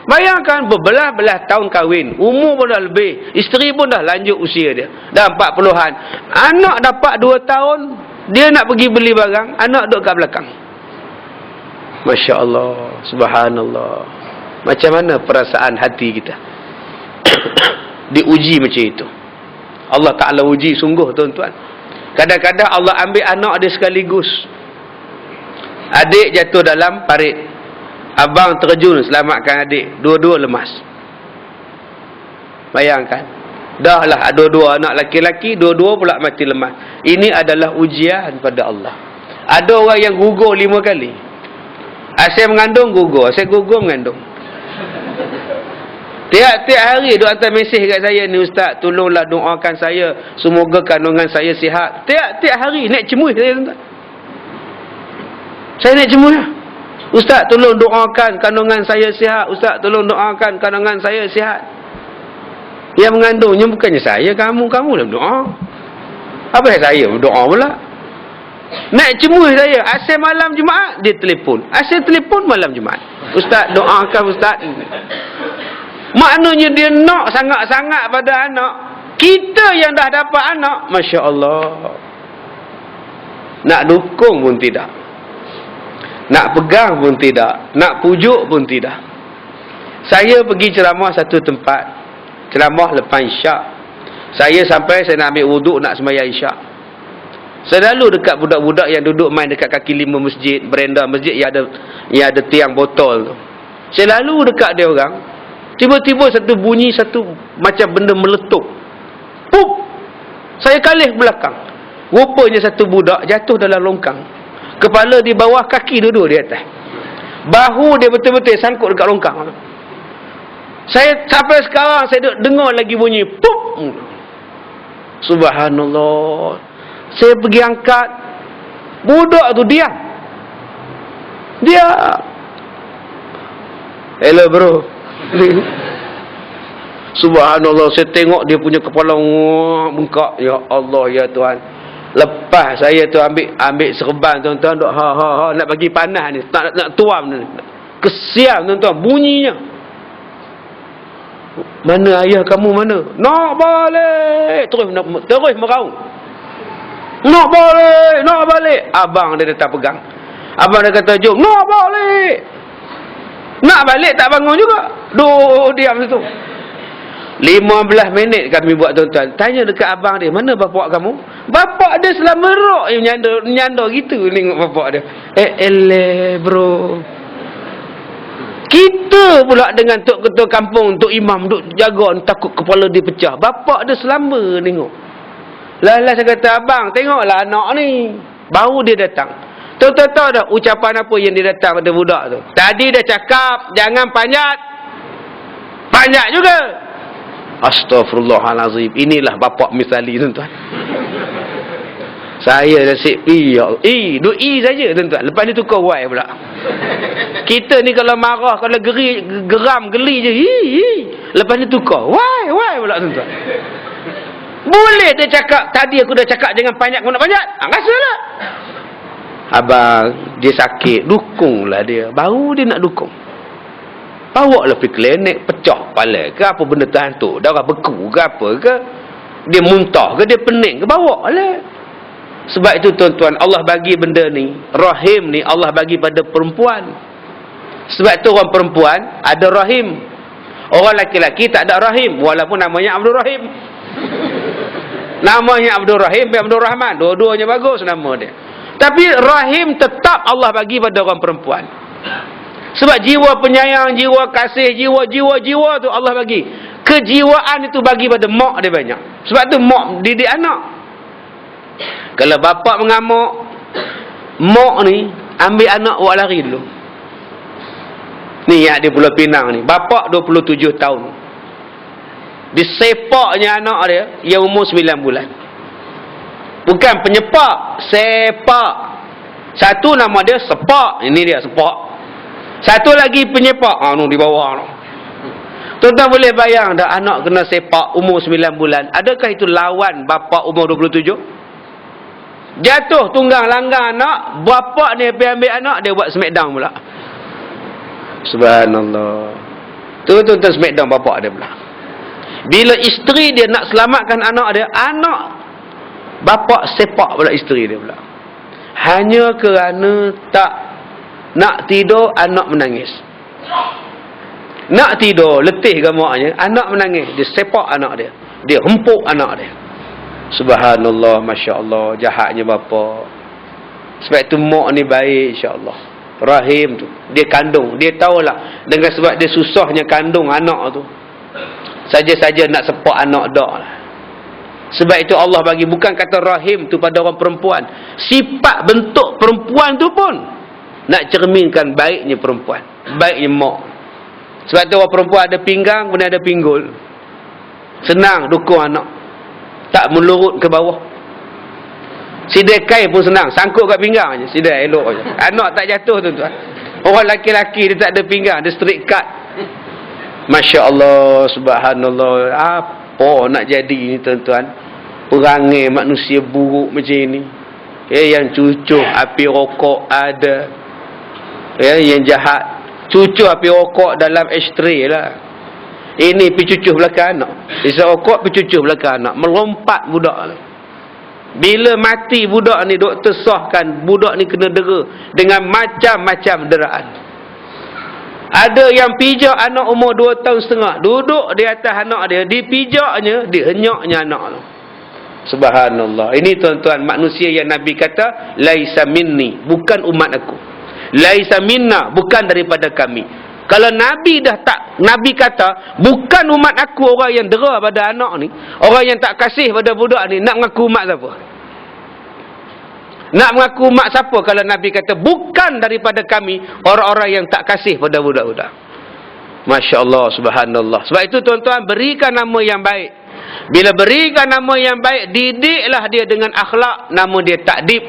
Bayangkan berbelah-belah tahun kahwin, umur pun dah lebih, isteri pun dah lanjut usia dia, dah 40-an. Anak dapat 2 tahun, dia nak pergi beli barang, anak duduk kat belakang. Masya Allah, subhanallah. Macam mana perasaan hati kita? Diuji macam itu. Allah Ta'ala uji sungguh tuan-tuan. Kadang-kadang Allah ambil anak dia sekaligus. Adik jatuh dalam parit, abang terjun selamatkan adik, dua-dua lemas. Bayangkan, dah lah dua-dua anak laki-laki, dua-dua pula mati lemas. Ini adalah ujian pada Allah. Ada orang yang gugur 5 kali. Asyik mengandung gugur, asyik gugur mengandung. Tiap-tiap hari dia hantar mesej kat saya ni, ustaz tolonglah doakan saya, semoga kandungan saya sihat. Tiap-tiap hari naik cemuih saya tuan. Saya naik cemuih. Ustaz tolong doakan kandungan saya sihat, ustaz tolong doakan kandungan saya sihat. Yang mengandungnya bukannya saya, kamu lah doa. Apa yang saya berdoa pula? Naik cemuih saya, asyik malam Jumaat dia telefon, asyik telefon malam Jumaat, ustaz doakan ustaz. Maknanya dia nak sangat-sangat pada anak. Kita yang dah dapat anak, Masya Allah, nak dukung pun tidak. Nak pegang pun tidak, nak pujuk pun tidak. Saya pergi ceramah satu tempat, ceramah lepas isyak. Saya sampai saya nak ambil wuduk nak sembahyang isyak. Selalu dekat budak-budak yang duduk main dekat kaki lima masjid, berenda masjid yang ada tiang botol tu. Saya lalu dekat dia orang, tiba-tiba satu bunyi, satu macam benda meletup. Pup! Saya kalih belakang. Rupanya satu budak jatuh dalam longkang. Kepala di bawah, kaki duduk di atas. Bahu dia betul-betul sangkut dekat longkang. Saya sampai sekarang saya dengar lagi bunyi pup. Subhanallah. Saya pergi angkat, budak tu diam. Hello bro. Subhanallah, saya tengok dia punya kepala bengkak. Ya Allah, ya Tuhan. Lepas saya tu ambil serban tuan-tuan, duk nak bagi panas ni, nak tuam ni. Kesian tuan-tuan, bunyinya. Mana ayah kamu mana? Nak balik. Terus meraung. Nak balik. Abang dia datang pegang. Abang dia kata, jom, nak balik. Nak balik tak bangun juga. Diam situ. 15 minit kami buat tuan-tuan. Tanya dekat abang dia, mana bapak kamu? Bapak dia selama rok nyanda gitu tengok bapak dia. Bro. Kita pula dengan tok ketua kampung, tok imam duk jaga, takut kepala dia pecah. Bapak dia selama tengok. Lah saya kata, abang tengoklah anak ni. Baru dia datang. Tuan-tuan tahu dah ucapan apa yang dia datang pada budak tu? Tadi dia cakap, jangan panjat. Panjat juga. Astaghfirullahalazim. Inilah bapak misali tuan-tuan. Saya nasib duk saja tuan-tuan. Lepas ni tukar Y pula. Kita ni kalau marah, kalau geram, geli je. Lepas ni tukar Y pula tuan-tuan. Boleh dia cakap, tadi aku dah cakap jangan panjat, aku nak panjat. Rasalah. Abang, dia sakit, dukunglah dia. Baru dia nak dukung. Bawalah pergi klinik, pecah kepala ke apa benda terhantuk, darah beku ke apa ke, dia muntah ke, dia pening ke, bawalah. Sebab itu tuan-tuan, Allah bagi benda ni, rahim ni Allah bagi pada perempuan. Sebab tu orang perempuan ada rahim. Orang laki-laki tak ada rahim, walaupun namanya Abdul Rahim. Namanya Abdul Rahim, Abdul Rahman, dua-duanya bagus nama dia. Tapi rahim tetap Allah bagi pada orang perempuan. Sebab jiwa penyayang, jiwa kasih, jiwa tu Allah bagi. Kejiwaan itu bagi pada mak dia banyak. Sebab tu mak didik anak. Kalau bapak mengamuk, mak ni ambil anak buat lari dulu. Ni yang di Pulau Pinang ni, bapak 27 tahun. Disepaknya anak dia yang umur 9 bulan. Bukan penyepak, sepak. Satu nama dia sepak, ini dia sepak. Satu lagi penyepak, di bawah tu. Tuan-tuan boleh bayang dah anak kena sepak umur 9 bulan. Adakah itu lawan bapa umur 27? Jatuh tunggang langgar anak, bapa ni pergi ambil anak, dia buat smackdown pula. Subhanallah. Tuan-tuan smackdown bapa dia pula. Bila isteri dia nak selamatkan anak dia, anak bapa sepak pula isteri dia pula. Hanya kerana tak nak tidur, anak menangis. Nak tidur, letih ke maknya, anak menangis. Dia sepak anak dia. Dia hempuk anak dia. Subhanallah, Masya Allah. Jahatnya bapa. Sebab itu mak ni baik, insyaAllah. Rahim tu. Dia kandung. Dia tahulah. Dengan sebab dia susahnya kandung anak tu. Saja-saja nak sepak anak dak lah. Sebab itu Allah bagi, bukan kata rahim tu pada orang perempuan. Sifat bentuk perempuan tu pun nak cerminkan baiknya perempuan. Baiknya mak. Sebab tu orang perempuan ada pinggang, kemudian ada pinggul. Senang dukung anak. Tak melurut ke bawah. Sidai kain pun senang. Sangkut kat pinggang je. Sidai elok je. Anak tak jatuh tuan-tuan. Orang laki-laki dia tak ada pinggang. Dia straight cut. Masya Allah, subhanallah. Apa nak jadi ni tuan-tuan? Perangai manusia buruk macam ni. Yang cucuh api rokok ada. Yang jahat. Cucuh api rokok dalam ashtray lah. Ini pergi cucuh belakang anak. Isap rokok pergi cucuh belakang anak. Melompat budak lah. Bila mati budak ni, doktor sahkan budak ni kena dera dengan macam-macam deraan. Ada yang pijak anak umur 2 tahun setengah, duduk di atas anak dia, dipijaknya, dihenyaknya anak tu. Subhanallah. Ini tuan-tuan manusia yang Nabi kata laisa minni, bukan umat aku. Laisa minna, bukan daripada kami. Kalau Nabi dah tak, Nabi kata bukan umat aku orang yang dera pada anak ni, orang yang tak kasih pada budak ni, nak mengaku umat siapa? Nak mengaku umat siapa kalau Nabi kata bukan daripada kami orang-orang yang tak kasih pada budak-budak? Masya Allah, subhanallah. Sebab itu tuan-tuan, berikan nama yang baik. Bila berikan nama yang baik, didiklah dia dengan akhlak, nama dia takdib.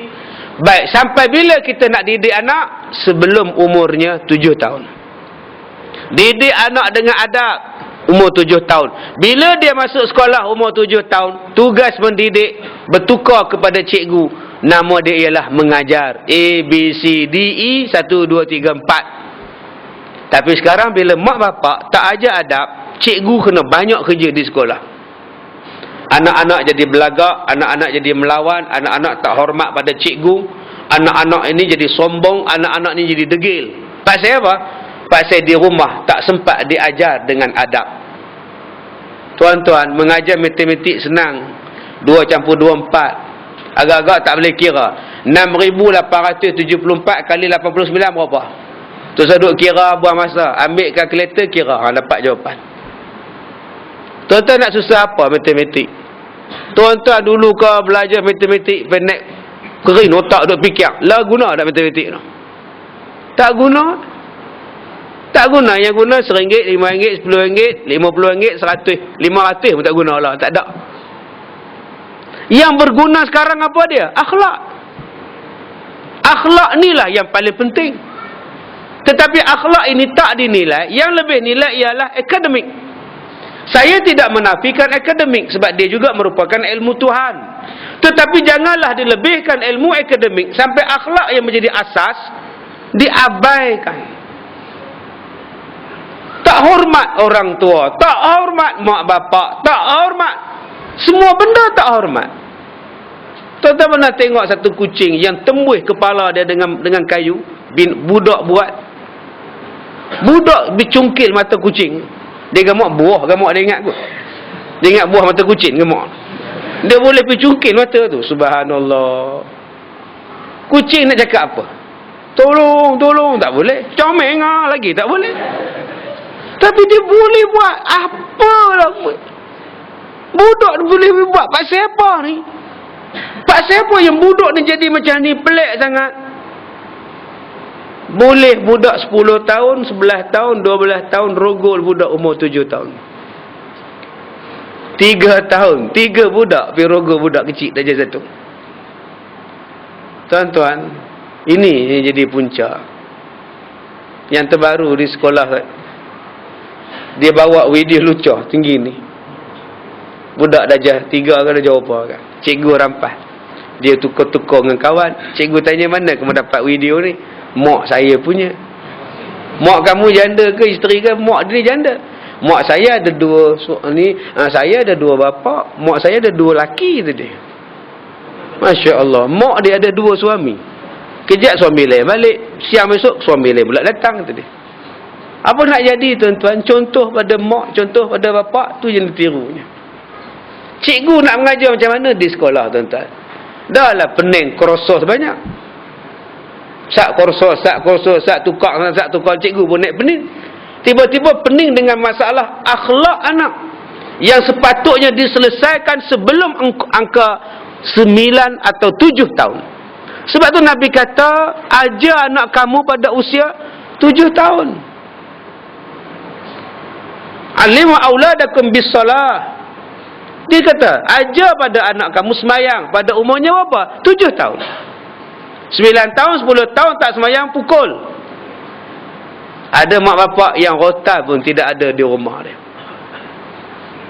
Baik, sampai bila kita nak didik anak? Sebelum umurnya 7 tahun. Didik anak dengan adab umur 7 tahun. Bila dia masuk sekolah umur 7 tahun, tugas mendidik bertukar kepada cikgu. Nama dia ialah mengajar. A, B, C, D, E, 1, 2, 3, 4. Tapi sekarang bila mak bapak tak ajar adab, cikgu kena banyak kerja di sekolah. Anak-anak jadi belagak, anak-anak jadi melawan, anak-anak tak hormat pada cikgu, anak-anak ini jadi sombong, anak-anak ini jadi degil. Pasal apa? Pasal di rumah tak sempat diajar dengan adab. Tuan-tuan, mengajar matematik senang. 2 campur 2, 4. Agak-agak tak boleh kira. 6,874 kali 89 berapa? Tu saya duduk kira buang masa. Ambil kalkulator kira, dapat jawapan. Tuan-tuan nak susah apa matematik? Tuan-tuan dulu kau belajar matematik penek kering otak duk fikir. Lah guna tak matematik tu? Tak guna. Tak guna. Yang guna RM1, RM5, RM10, RM50, RM100, RM500 pun tak guna lah. Tak ada. Yang berguna sekarang apa dia? Akhlak. Akhlak inilah yang paling penting. Tetapi akhlak ini tak dinilai. Yang lebih nilai ialah akademik. Saya tidak menafikan akademik sebab dia juga merupakan ilmu Tuhan. Tetapi janganlah dilebihkan ilmu akademik sampai akhlak yang menjadi asas diabaikan. Tak hormat orang tua, tak hormat mak bapak, tak hormat. Semua benda tak hormat. Tuan-tuan pernah tengok satu kucing yang tembuih kepala dia dengan kayu, budak buat. Budak dicungkil mata kucing. Dia gamak buah, gamak dia ingat kot. Dia ingat buah mata kucing gamak. Dia boleh pergi cungkil mata tu. Subhanallah. Kucing nak cakap apa? Tolong, tolong. Tak boleh. Comel lagi. Tak boleh. Tapi dia boleh buat apa lah. Budak boleh buat. Pasal apa ni? Pasal apa yang budak ni jadi macam ni? Pelik sangat. Boleh budak 10 tahun, 11 tahun, 12 tahun rogol budak umur 7 tahun. 3 tahun, 3 budak pergi rogol budak kecil darjah 1. Tuan-tuan, ini yang jadi punca. Yang terbaru di sekolah, dia bawa video lucah tinggi ni. Budak darjah 3 ke darjah apa kan. Cikgu rampas. Dia tukar-tukar dengan kawan. Cikgu tanya, mana kamu dapat video ni? Mak saya punya. Mak kamu janda ke isteri ke? Mak dia janda. Mak saya ada 2 saya ada 2 bapa. Mak saya ada 2 laki tadi. Masya Allah. Mak dia ada 2 suami. Kejap suami lain balik. Siang besok suami lain pula datang tadi. Apa nak jadi tuan-tuan? Contoh pada mak, contoh pada bapa, tu yang ditirunya. Cikgu nak mengajar macam mana di sekolah tuan-tuan? Dah lah pening krosos banyak. Sak kursus, sak tukar, cikgu pun naik pening. Tiba-tiba pening dengan masalah akhlak anak yang sepatutnya diselesaikan sebelum angka 9 atau 7 tahun. Sebab tu Nabi kata, ajar anak kamu pada usia 7 tahun. Alimu auladakum bis-salah. Dia kata, ajar pada anak kamu semayang pada umurnya berapa? 7 tahun. 9 tahun, 10 tahun tak semayang, pukul. Ada mak bapak yang rotan pun tidak ada di rumah dia.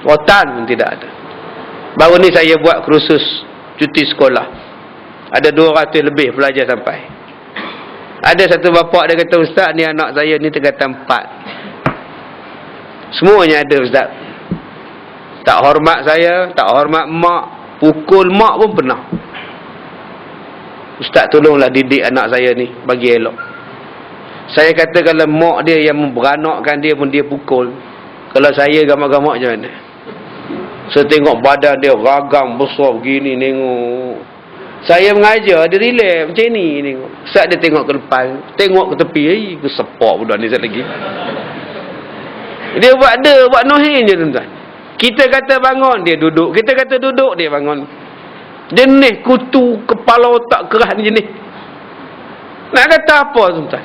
Rotan pun tidak ada. Baru ni saya buat kursus cuti sekolah. Ada 200 lebih pelajar sampai. Ada satu bapak dia kata, ustaz ni anak saya ni tingkatan 4. Semuanya ada ustaz. Tak hormat saya, tak hormat mak, pukul mak pun pernah. Ustaz tolonglah didik anak saya ni bagi elok. Saya kata kalau mak dia yang memberanakkan dia pun dia pukul. Kalau saya gamak-gamak macam mana? Saya tengok badan dia ragam besar begini, tengok. Saya mengajar, dia relax macam ni tengok. Saat dia tengok ke depan, tengok ke tepi, ke sepak budak ni lagi. Dia buat nohin je tuan-tuan. Kita kata bangun, dia duduk. Kita kata duduk, dia bangun. Jenis kutu kepala otak keras ni jenis. Nak kata apa tuan-tuan?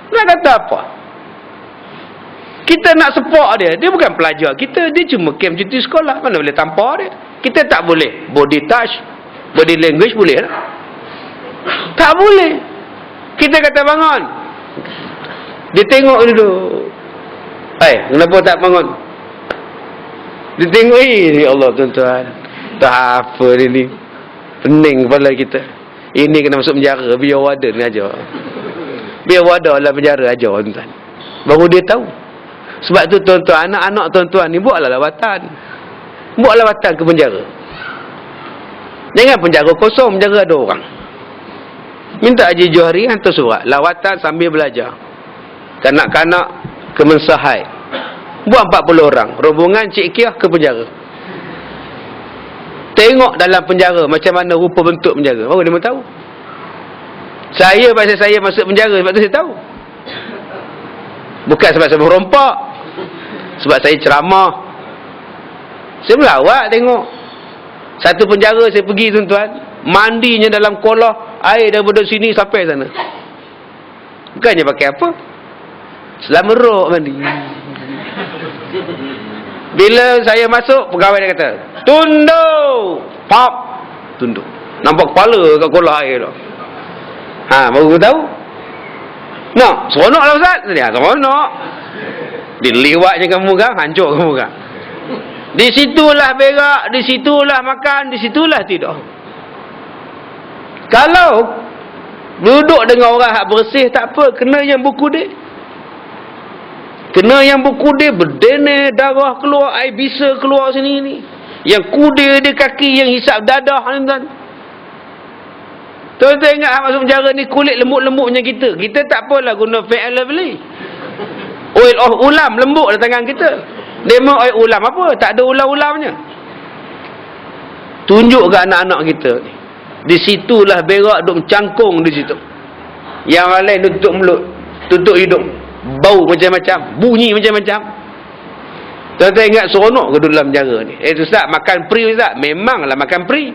Nak kata apa? Kita nak sepak dia. Dia bukan pelajar kita. Dia cuma camp cuti sekolah. Mana boleh tampar dia? Kita tak boleh body touch, body language boleh tak? Tak boleh. Kita kata bangun. Dia tengok dulu. Kenapa tak bangun? Dia tengok, ya Allah tuan-tuan. Tak apa dia ni. Pening kepala kita. Ini kena masuk penjara. Biar warden ajar. Biar warden dalam penjara ajar tuan-tuan. Baru dia tahu. Sebab tu tuan-tuan, anak-anak tuan-tuan ni buatlah lawatan. Buat lawatan ke penjara. Jangan penjara kosong, penjara ada orang. Minta Haji Johari hantar surat. Lawatan sambil belajar. Kanak-kanak ke Mensahai. Buat 40 orang. Rombongan Cik Kiah ke penjara. Tengok dalam penjara macam mana rupa bentuk penjara. Baru dia tahu. Saya pasal saya masuk penjara sebab tu saya tahu. Bukan sebab saya merompak. Sebab saya ceramah. Saya melawat tengok. Satu penjara saya pergi tuan-tuan. Mandinya dalam kolah air daripada sini sampai sana. Bukannya pakai apa? Selama rok mandi. Bila saya masuk, pegawai dia kata, tunduk! Pop! Tunduk. Nampak kepala kat kolah air tu. Baru tahu. Nak, seronok lah Ustaz. Dia seronok. Diliwat je kamu kan, hancur kamu kan. Di situlah berak, di situlah makan, di situlah tidur. Kalau duduk dengan orang hak bersih tak apa, kena yang berkudip. Kena yang berkudip, berdenir, darah keluar, air bisa keluar sini ni. Yang kudir dia kaki, yang hisap dadah ni tuan. Tuan-tuan ingat masuk penjara ni kulit lembut-lembut macam kita. Kita tak apalah guna fair and lovely. Oil of ulam lembut dalam tangan kita. Demo oil ulam apa? Tak ada ulam-ulamnya. Tunjuk ke anak-anak kita ni. Di situlah berak duk mencangkung di situ. Yang lain tutup mulut, tutup hidung. Bau macam-macam, bunyi macam-macam. Tuan-tuan ingat seronok ke dalam penjara ni? Ustaz, makan free Ustaz? Memanglah makan free.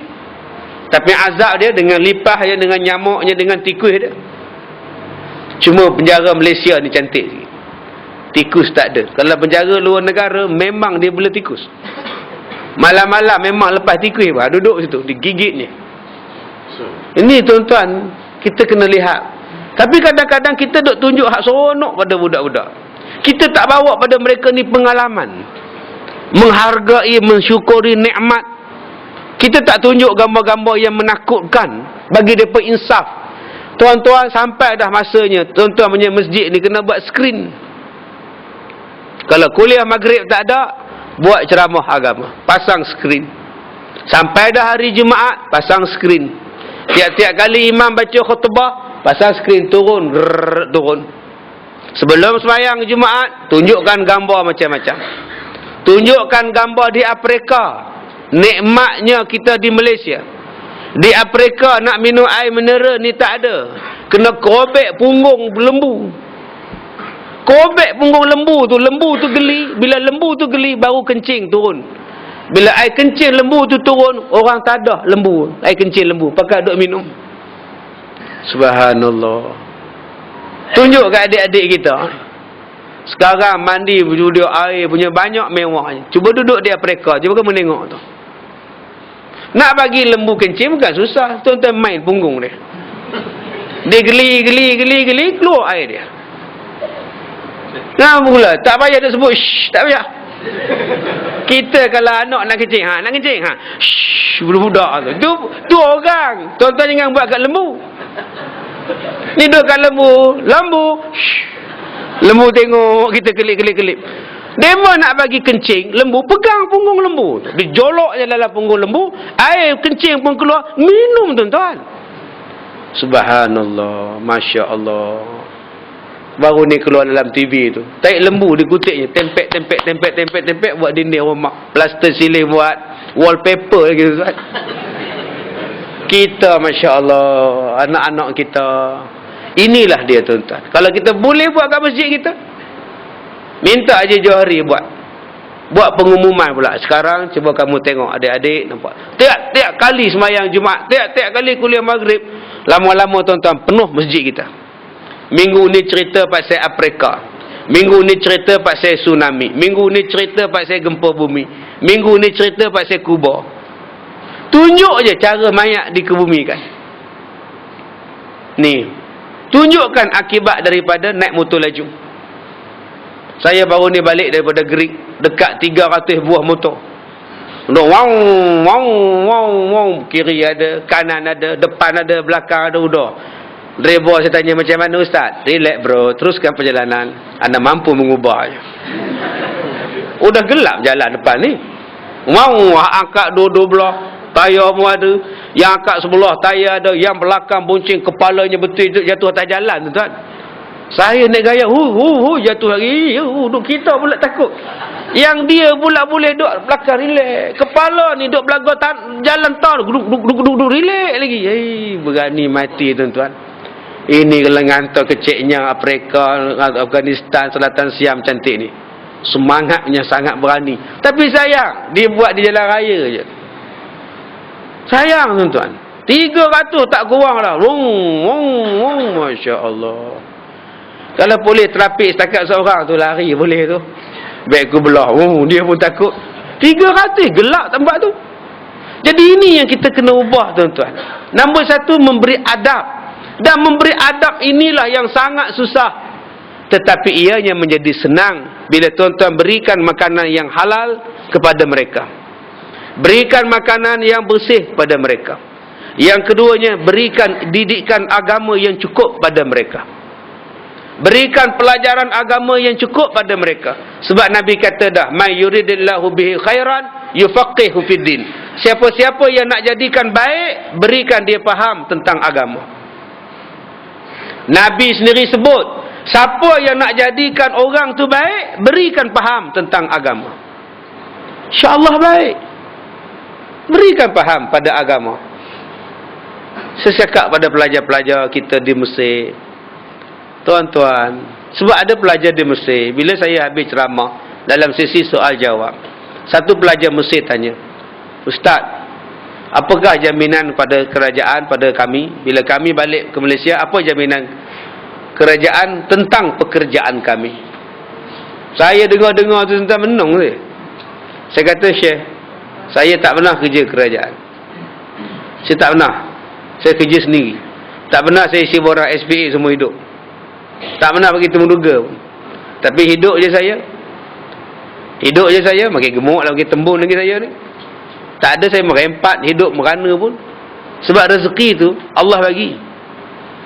Tapi azab dia dengan lipah dia, dengan nyamuknya, dengan tikus dia. Cuma penjara Malaysia ni cantik sikit. Tikus tak ada. Kalau penjara luar negara, memang dia boleh tikus. Malam-malam memang lepas tikus duduk situ, digigitnya. Ini tuan-tuan, kita kena lihat. Tapi kadang-kadang kita duk tunjuk hak seronok pada budak-budak. Kita tak bawa pada mereka ni pengalaman. Menghargai, mensyukuri nikmat. Kita tak tunjuk gambar-gambar yang menakutkan. Bagi mereka insaf. Tuan-tuan, sampai dah masanya tuan-tuan punya masjid ni kena buat skrin. Kalau kuliah maghrib tak ada, buat ceramah agama, pasang skrin. Sampai dah hari Jumaat, pasang skrin. Tiap-tiap kali imam baca khutbah, pasang skrin, turun. Sebelum sembahyang Jumaat, tunjukkan gambar macam-macam. Tunjukkan gambar di Afrika. Nikmatnya kita di Malaysia. Di Afrika nak minum air mineral ni tak ada. Kena kobek punggung lembu. Kobek punggung lembu tu geli. Bila lembu tu geli, baru kencing turun. Bila air kencing lembu tu turun, orang tadah lembu. Air kencing lembu, pakai duk minum. Subhanallah. Tunjuk kat adik-adik kita. Sekarang mandi duduk air punya banyak mewahnya. Cuba duduk di Afrika, cuba kamu tengok tu. Nak bagi lembu kencing bukan susah. Tuan-tuan main punggung dia. Dia geli, keluar air dia. Nah pula, tak payah dia sebut shh, tak payah. Kita kalau anak nak kencing, shh, budak-budak tu orang. Tuan-tuan jangan buat kat lembu. Ni duduk kat lembu, shh. Lembu tengok kita kelip. Demo nak bagi kencing, lembu pegang punggung lembu. Dijolok je dalam punggung lembu, air kencing pun keluar, minum tuan-tuan. Subhanallah, Masya Allah. Baru ni keluar dalam TV tu. Taik lembu dikutipnya. Tempek buat dinding rumah. Plaster ceiling buat. Wallpaper lagi tu kan. Kita Masya Allah. Anak-anak kita. Inilah dia tuan-tuan. Kalau kita boleh buat kat masjid kita. Minta Haji Johari buat. Buat pengumuman pula. Sekarang cuba kamu tengok adik-adik nampak. Tiap-tiap kali semayang Jumaat. Tiap-tiap kali kuliah maghrib. Lama-lama tuan-tuan penuh masjid kita. Minggu ni cerita pasal Afrika. Minggu ni cerita pasal tsunami. Minggu ni cerita pasal gempa bumi. Minggu ni cerita pasal Kuba. Tunjuk je cara mayat dikebumikan. Ni. Tunjukkan akibat daripada naik motor laju. Saya baru ni balik daripada Greek. Dekat 300 buah motor. Wow. Kiri ada, kanan ada, depan ada, belakang ada, udah. Driver saya tanya macam mana Ustaz? Relax bro, teruskan perjalanan. Anda mampu mengubahnya. Udah gelap jalan depan ni. Wow, angkat dua-dua belah. Tayar pun ada. Yang angkat sebelah tayar ada. Yang belakang buncing kepalanya betul jatuh atas jalan tuan. Saya naik gaya. Jatuh lagi. Duk kita pula takut. Yang dia pula boleh duduk belakang relax. Kepala ni duduk belakang jalan tol. Duduk relax lagi. Berani mati tuan-tuan. Ini kalau ngantar keciknya Afrika, Afghanistan, Selatan Siam cantik ni. Semangatnya sangat berani. Tapi sayang, dia buat di jalan raya je. Sayang tuan-tuan. 300 tak kurang lah. Masya Allah. Kalau boleh trafik setakat seorang tu lari boleh tu. Baik aku belah. Dia pun takut. 300 gelap tempat tu. Jadi ini yang kita kena ubah tuan-tuan. Nombor satu, memberi adab. Dan memberi adab inilah yang sangat susah. Tetapi ianya menjadi senang bila tuan-tuan berikan makanan yang halal kepada mereka. Berikan makanan yang bersih kepada mereka. Yang keduanya, berikan didikan agama yang cukup pada mereka. Berikan pelajaran agama yang cukup pada mereka. Sebab Nabi kata dah, may yuridillahu bihi khairan yufaqihu fiddin. Siapa-siapa yang nak jadikan baik, berikan dia faham tentang agama. Nabi sendiri sebut, siapa yang nak jadikan orang tu baik, berikan faham tentang agama. InsyaAllah baik. Berikan faham pada agama. Saya cakap pada pelajar-pelajar kita di Mesir, tuan-tuan, sebab ada pelajar di Mesir, bila saya habis ceramah dalam sesi soal jawab, satu pelajar Mesir tanya, Ustaz, apakah jaminan pada kerajaan pada kami bila kami balik ke Malaysia? Apa jaminan kerajaan tentang pekerjaan kami? Saya dengar-dengar tu tentang menung je. Saya kata, Syekh, saya tak pernah kerja kerajaan. Saya tak pernah. Saya kerja sendiri. Tak pernah saya isi borang SPA semua hidup. Tak pernah bagi temuduga pun. Tapi hidup je saya. Hidup je saya. Makin gemuk lah, makin tembun lagi saya ni. Tak ada saya merempat hidup merana pun. Sebab rezeki tu Allah bagi.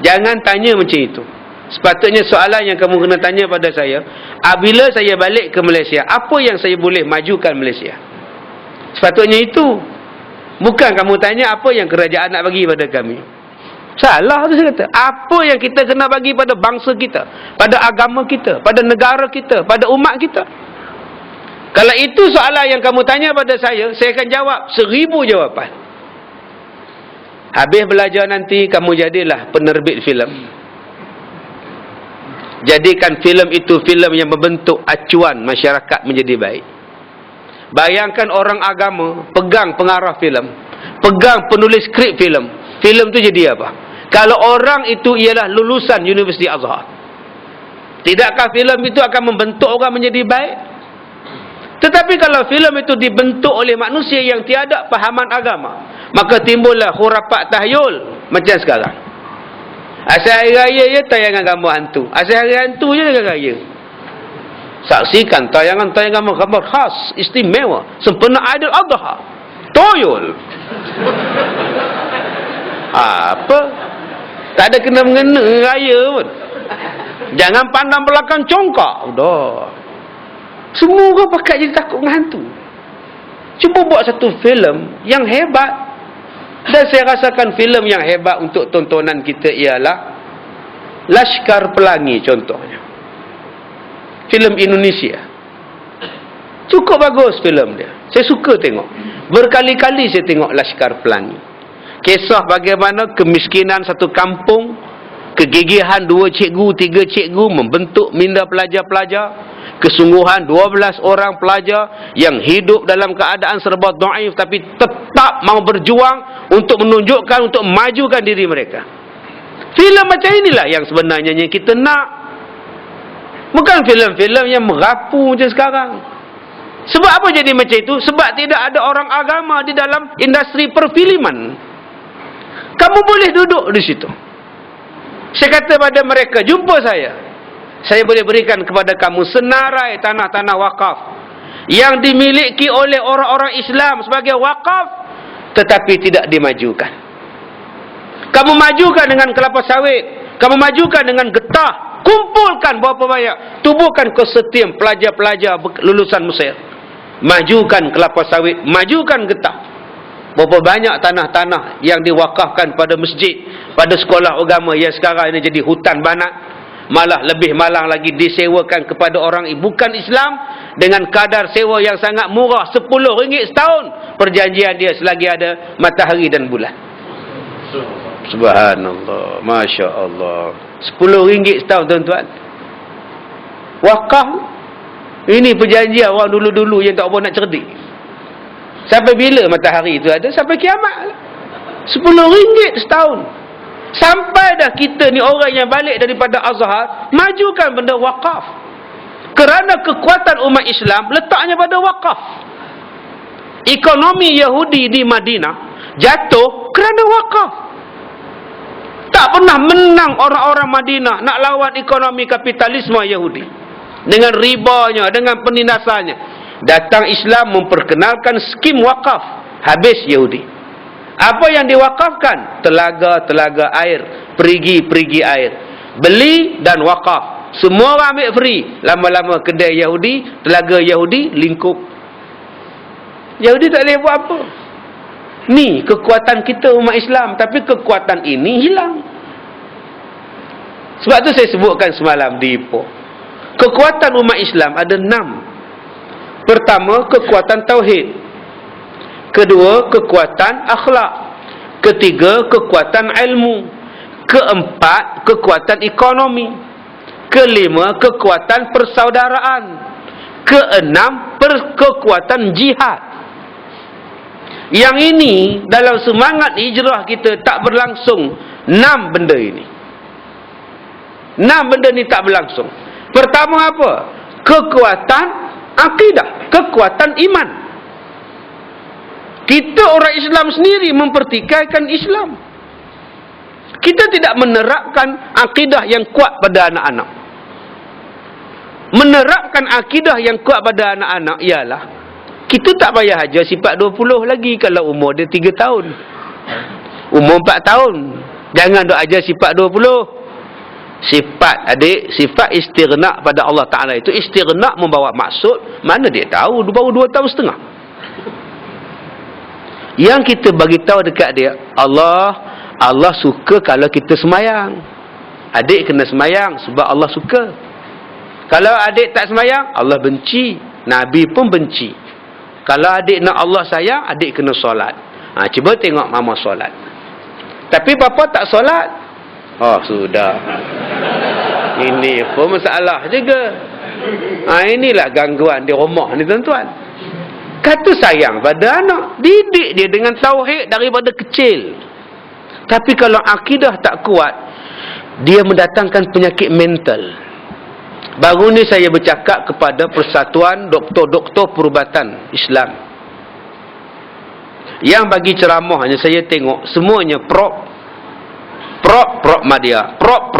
Jangan tanya macam itu. Sepatutnya soalan yang kamu kena tanya pada saya, apabila saya balik ke Malaysia, apa yang saya boleh majukan Malaysia? Sepatutnya itu. Bukan kamu tanya apa yang kerajaan nak bagi pada kami. Salah tu saya kata. Apa yang kita kena bagi pada bangsa kita, pada agama kita, pada negara kita, pada umat kita. Kalau itu soalan yang kamu tanya pada saya akan jawab 1000 jawapan. Habis belajar nanti, kamu jadilah penerbit filem. Jadikan filem itu filem yang membentuk acuan masyarakat menjadi baik. Bayangkan orang agama pegang pengarah filem, pegang penulis skrip filem. Filem itu jadi apa? Kalau orang itu ialah lulusan Universiti Azhar, tidakkah filem itu akan membentuk orang menjadi baik? Tetapi kalau filem itu dibentuk oleh manusia yang tiada pahaman agama, maka timbullah khurafat tahyul macam sekarang. Asal hari raya je tayangan gambar hantu. Asal hari hantu je dengan raya. Saksikan tayangan-tayangan gambar khas, istimewa, sempena Aidil Adha. Toyol. Apa? Tak ada kena-mengena raya pun. Jangan pandang belakang congkak. Udah. Semua orang pakat jadi takut dengan hantu. Cuba buat satu filem yang hebat. Dan saya rasakan filem yang hebat untuk tontonan kita ialah Laskar Pelangi contohnya. Filem Indonesia. Cukup bagus filem dia. Saya suka tengok. Berkali-kali saya tengok Laskar Pelangi. Kisah bagaimana kemiskinan satu kampung, kegigihan 2 cikgu, 3 cikgu membentuk minda pelajar-pelajar, kesungguhan 12 orang pelajar yang hidup dalam keadaan serba dhaif tapi tetap mahu berjuang untuk menunjukkan, untuk memajukan diri mereka. Filem macam inilah yang sebenarnya yang kita nak. Bukan filem-filem yang merapu macam sekarang. Sebab apa jadi macam itu? Sebab tidak ada orang agama di dalam industri perfilman. Kamu boleh duduk di situ. Saya kata pada mereka, jumpa saya boleh berikan kepada kamu senarai tanah-tanah wakaf yang dimiliki oleh orang-orang Islam sebagai wakaf tetapi tidak dimajukan. Kamu majukan dengan kelapa sawit, kamu majukan dengan getah, kumpulkan berapa banyak, tubuhkan konsortium pelajar-pelajar lulusan Mesir, majukan kelapa sawit, majukan getah. Berapa banyak tanah-tanah yang diwakafkan pada masjid, pada sekolah agama yang sekarang ini jadi hutan banat, malah lebih malang lagi disewakan kepada orang bukan Islam dengan kadar sewa yang sangat murah, RM10 setahun. Perjanjian dia selagi ada matahari dan bulan. Subhanallah, Masya Allah. RM10 setahun tuan-tuan. Wakaf. Ini perjanjian orang dulu-dulu yang tak apa nak cerdik. Sampai bila matahari itu ada? Sampai kiamat lah. RM10 setahun. Sampai dah kita ni orang yang balik daripada Azhar, majukan benda wakaf. Kerana kekuatan umat Islam letaknya pada wakaf. Ekonomi Yahudi di Madinah jatuh kerana wakaf. Tak pernah menang orang-orang Madinah nak lawan ekonomi kapitalisme Yahudi. Dengan ribanya, dengan penindasannya. Datang Islam memperkenalkan skim wakaf. Habis Yahudi. Apa yang diwakafkan? Telaga-telaga air, perigi-perigi air. Beli dan wakaf. Semua orang ambil free. Lama-lama kedai Yahudi, telaga Yahudi lingkup. Yahudi tak boleh buat apa. Ni kekuatan kita umat Islam. Tapi kekuatan ini hilang. Sebab tu saya sebutkan semalam di Ipoh. Kekuatan umat Islam ada 6. Pertama, kekuatan tauhid. Kedua, kekuatan akhlak. Ketiga, kekuatan ilmu. Keempat, kekuatan ekonomi. Kelima, kekuatan persaudaraan. Keenam, kekuatan jihad. Yang ini dalam semangat hijrah kita tak berlangsung. 6 benda ini. 6 benda ni tak berlangsung. Pertama apa? Kekuatan akidah, kekuatan iman. Kita orang Islam sendiri mempertikaikan Islam. Kita tidak menerapkan akidah yang kuat pada anak-anak. Menerapkan akidah yang kuat pada anak-anak ialah kita tak payah ajar sifat 20 lagi kalau umur dia 3 tahun. Umur 4 tahun. Jangan duk ajar sifat 20. Sifat adik, sifat istighna pada Allah Ta'ala itu, istighna membawa maksud, mana dia tahu baru 2 tahun setengah. Yang kita bagi tahu dekat dia, Allah suka kalau kita semayang. Adik kena semayang sebab Allah suka. Kalau adik tak semayang, Allah benci. Nabi pun benci. Kalau adik nak Allah sayang, adik kena solat. Cuba tengok mama solat. Tapi bapa tak solat. Oh, sudah. Ini pun masalah juga. Inilah gangguan di rumah ni tuan-tuan. Kata sayang pada anak, didik dia dengan tauhid daripada kecil. Tapi kalau akidah tak kuat, dia mendatangkan penyakit mental. Baru ni saya bercakap kepada Persatuan Doktor-Doktor Perubatan Islam. Yang bagi ceramahnya saya tengok semuanya Prof Madya, Prof,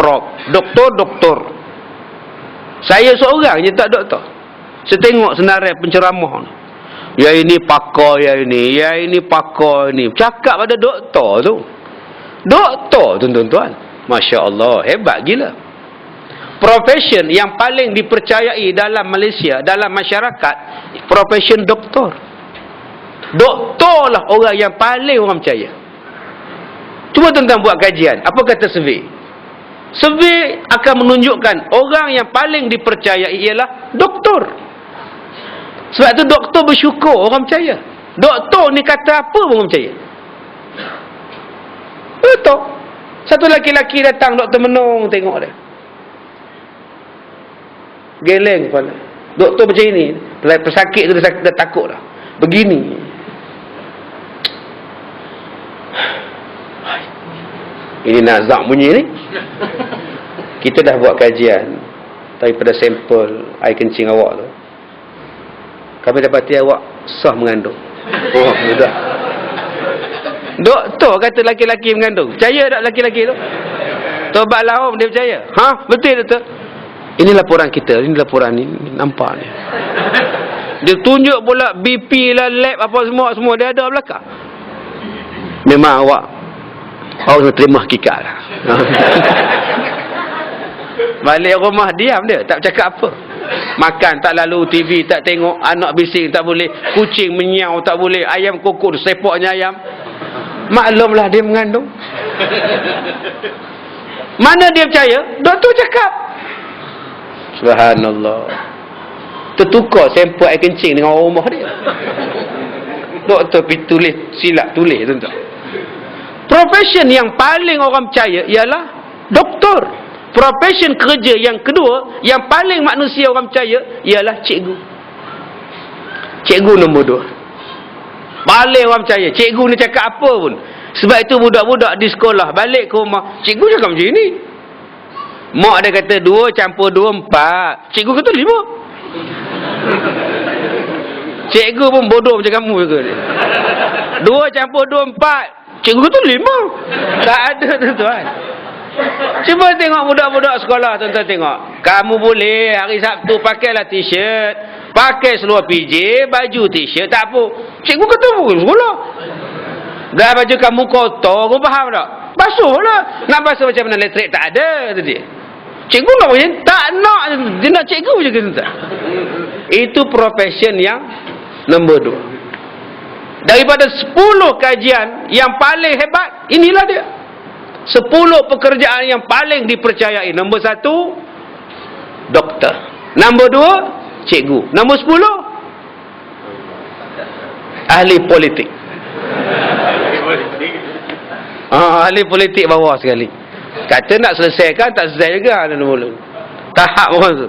doktor. Saya seorang je tak doktor. Saya tengok senarai penceramah. Ya ini pakar, ya ini pakar ni. Cakap pada doktor tu. Doktor tuan-tuan. Masya Allah, hebat gila. Profession yang paling dipercayai dalam Malaysia, dalam masyarakat, profession doktor. Doktor lah orang yang paling orang percaya. Cuba tuan-tuan buat kajian. Apa kata survey? Survey akan menunjukkan orang yang paling dipercayai ialah doktor. Sebab tu doktor bersyukur orang percaya. Doktor ni kata apa pun orang percaya. Betul. Satu lelaki-lelaki datang, doktor menung tengok dia. Geleng kepala. Doktor macam ini. Pesakit tu dah takut dah. Begini. Ini nazak bunyi ni. Kita dah buat kajian daripada sampel air kencing awak tu. Kami dapati awak sah mengandung. Oh, sudah. Doktor kata laki-laki mengandung. Percaya tak laki-laki tu? Tobat lahum dia percaya. Ha? Betul doktor? Ini laporan kita. Ini laporan ni. Nampak ni. Dia tunjuk pula BP lah, lab apa semua dia ada belakang. Memang awak kena terima hakikat lah. Balik rumah diam dia. Tak cakap apa. Makan tak lalu, TV tak tengok, anak bising tak boleh, kucing menyau tak boleh, ayam kokok sepaknya ayam. Maklumlah dia mengandung. Mana dia percaya? Doktor cakap. Subhanallah. Tertukar sampel air kencing dengan orang rumah dia. Doktor pergi tulis, silap tulis tuan-tuan. Profession yang paling orang percaya ialah doktor. Profession kerja yang kedua, yang paling manusia orang percaya ialah cikgu. Cikgu nombor 2. Paling orang percaya. Cikgu ni cakap apa pun. Sebab itu budak-budak di sekolah balik ke rumah, cikgu cakap macam ni. Mak dia kata 2 campur 2 4. Cikgu kata 5. Cikgu pun bodoh macam kamu juga ni. 2 campur 2 4. Cikgu kata 5. Tak ada tuan-tuan. Cuba tengok budak-budak sekolah, tuan-tuan tengok. Kamu boleh hari Sabtu pakailah t-shirt, pakai seluar PJ, baju t-shirt, tak apa. Cikgu kata pun sekolah. Dah baju kamu kotor, kau faham tak? Basuh lah. Nak basuh macam mana, elektrik tak ada tu dia. Cikgu nak macam tak nak, dia nak cikgu je tuan-tuan. Itu profession yang nombor 2. Daripada 10 kajian yang paling hebat, inilah dia. 10 pekerjaan yang paling dipercayai. Nombor 1, doktor. Nombor 2, cikgu. Nombor 10, ahli politik. Ahli politik bawah sekali. Kata nak selesaikan, tak selesai juga. Tahap orang tu.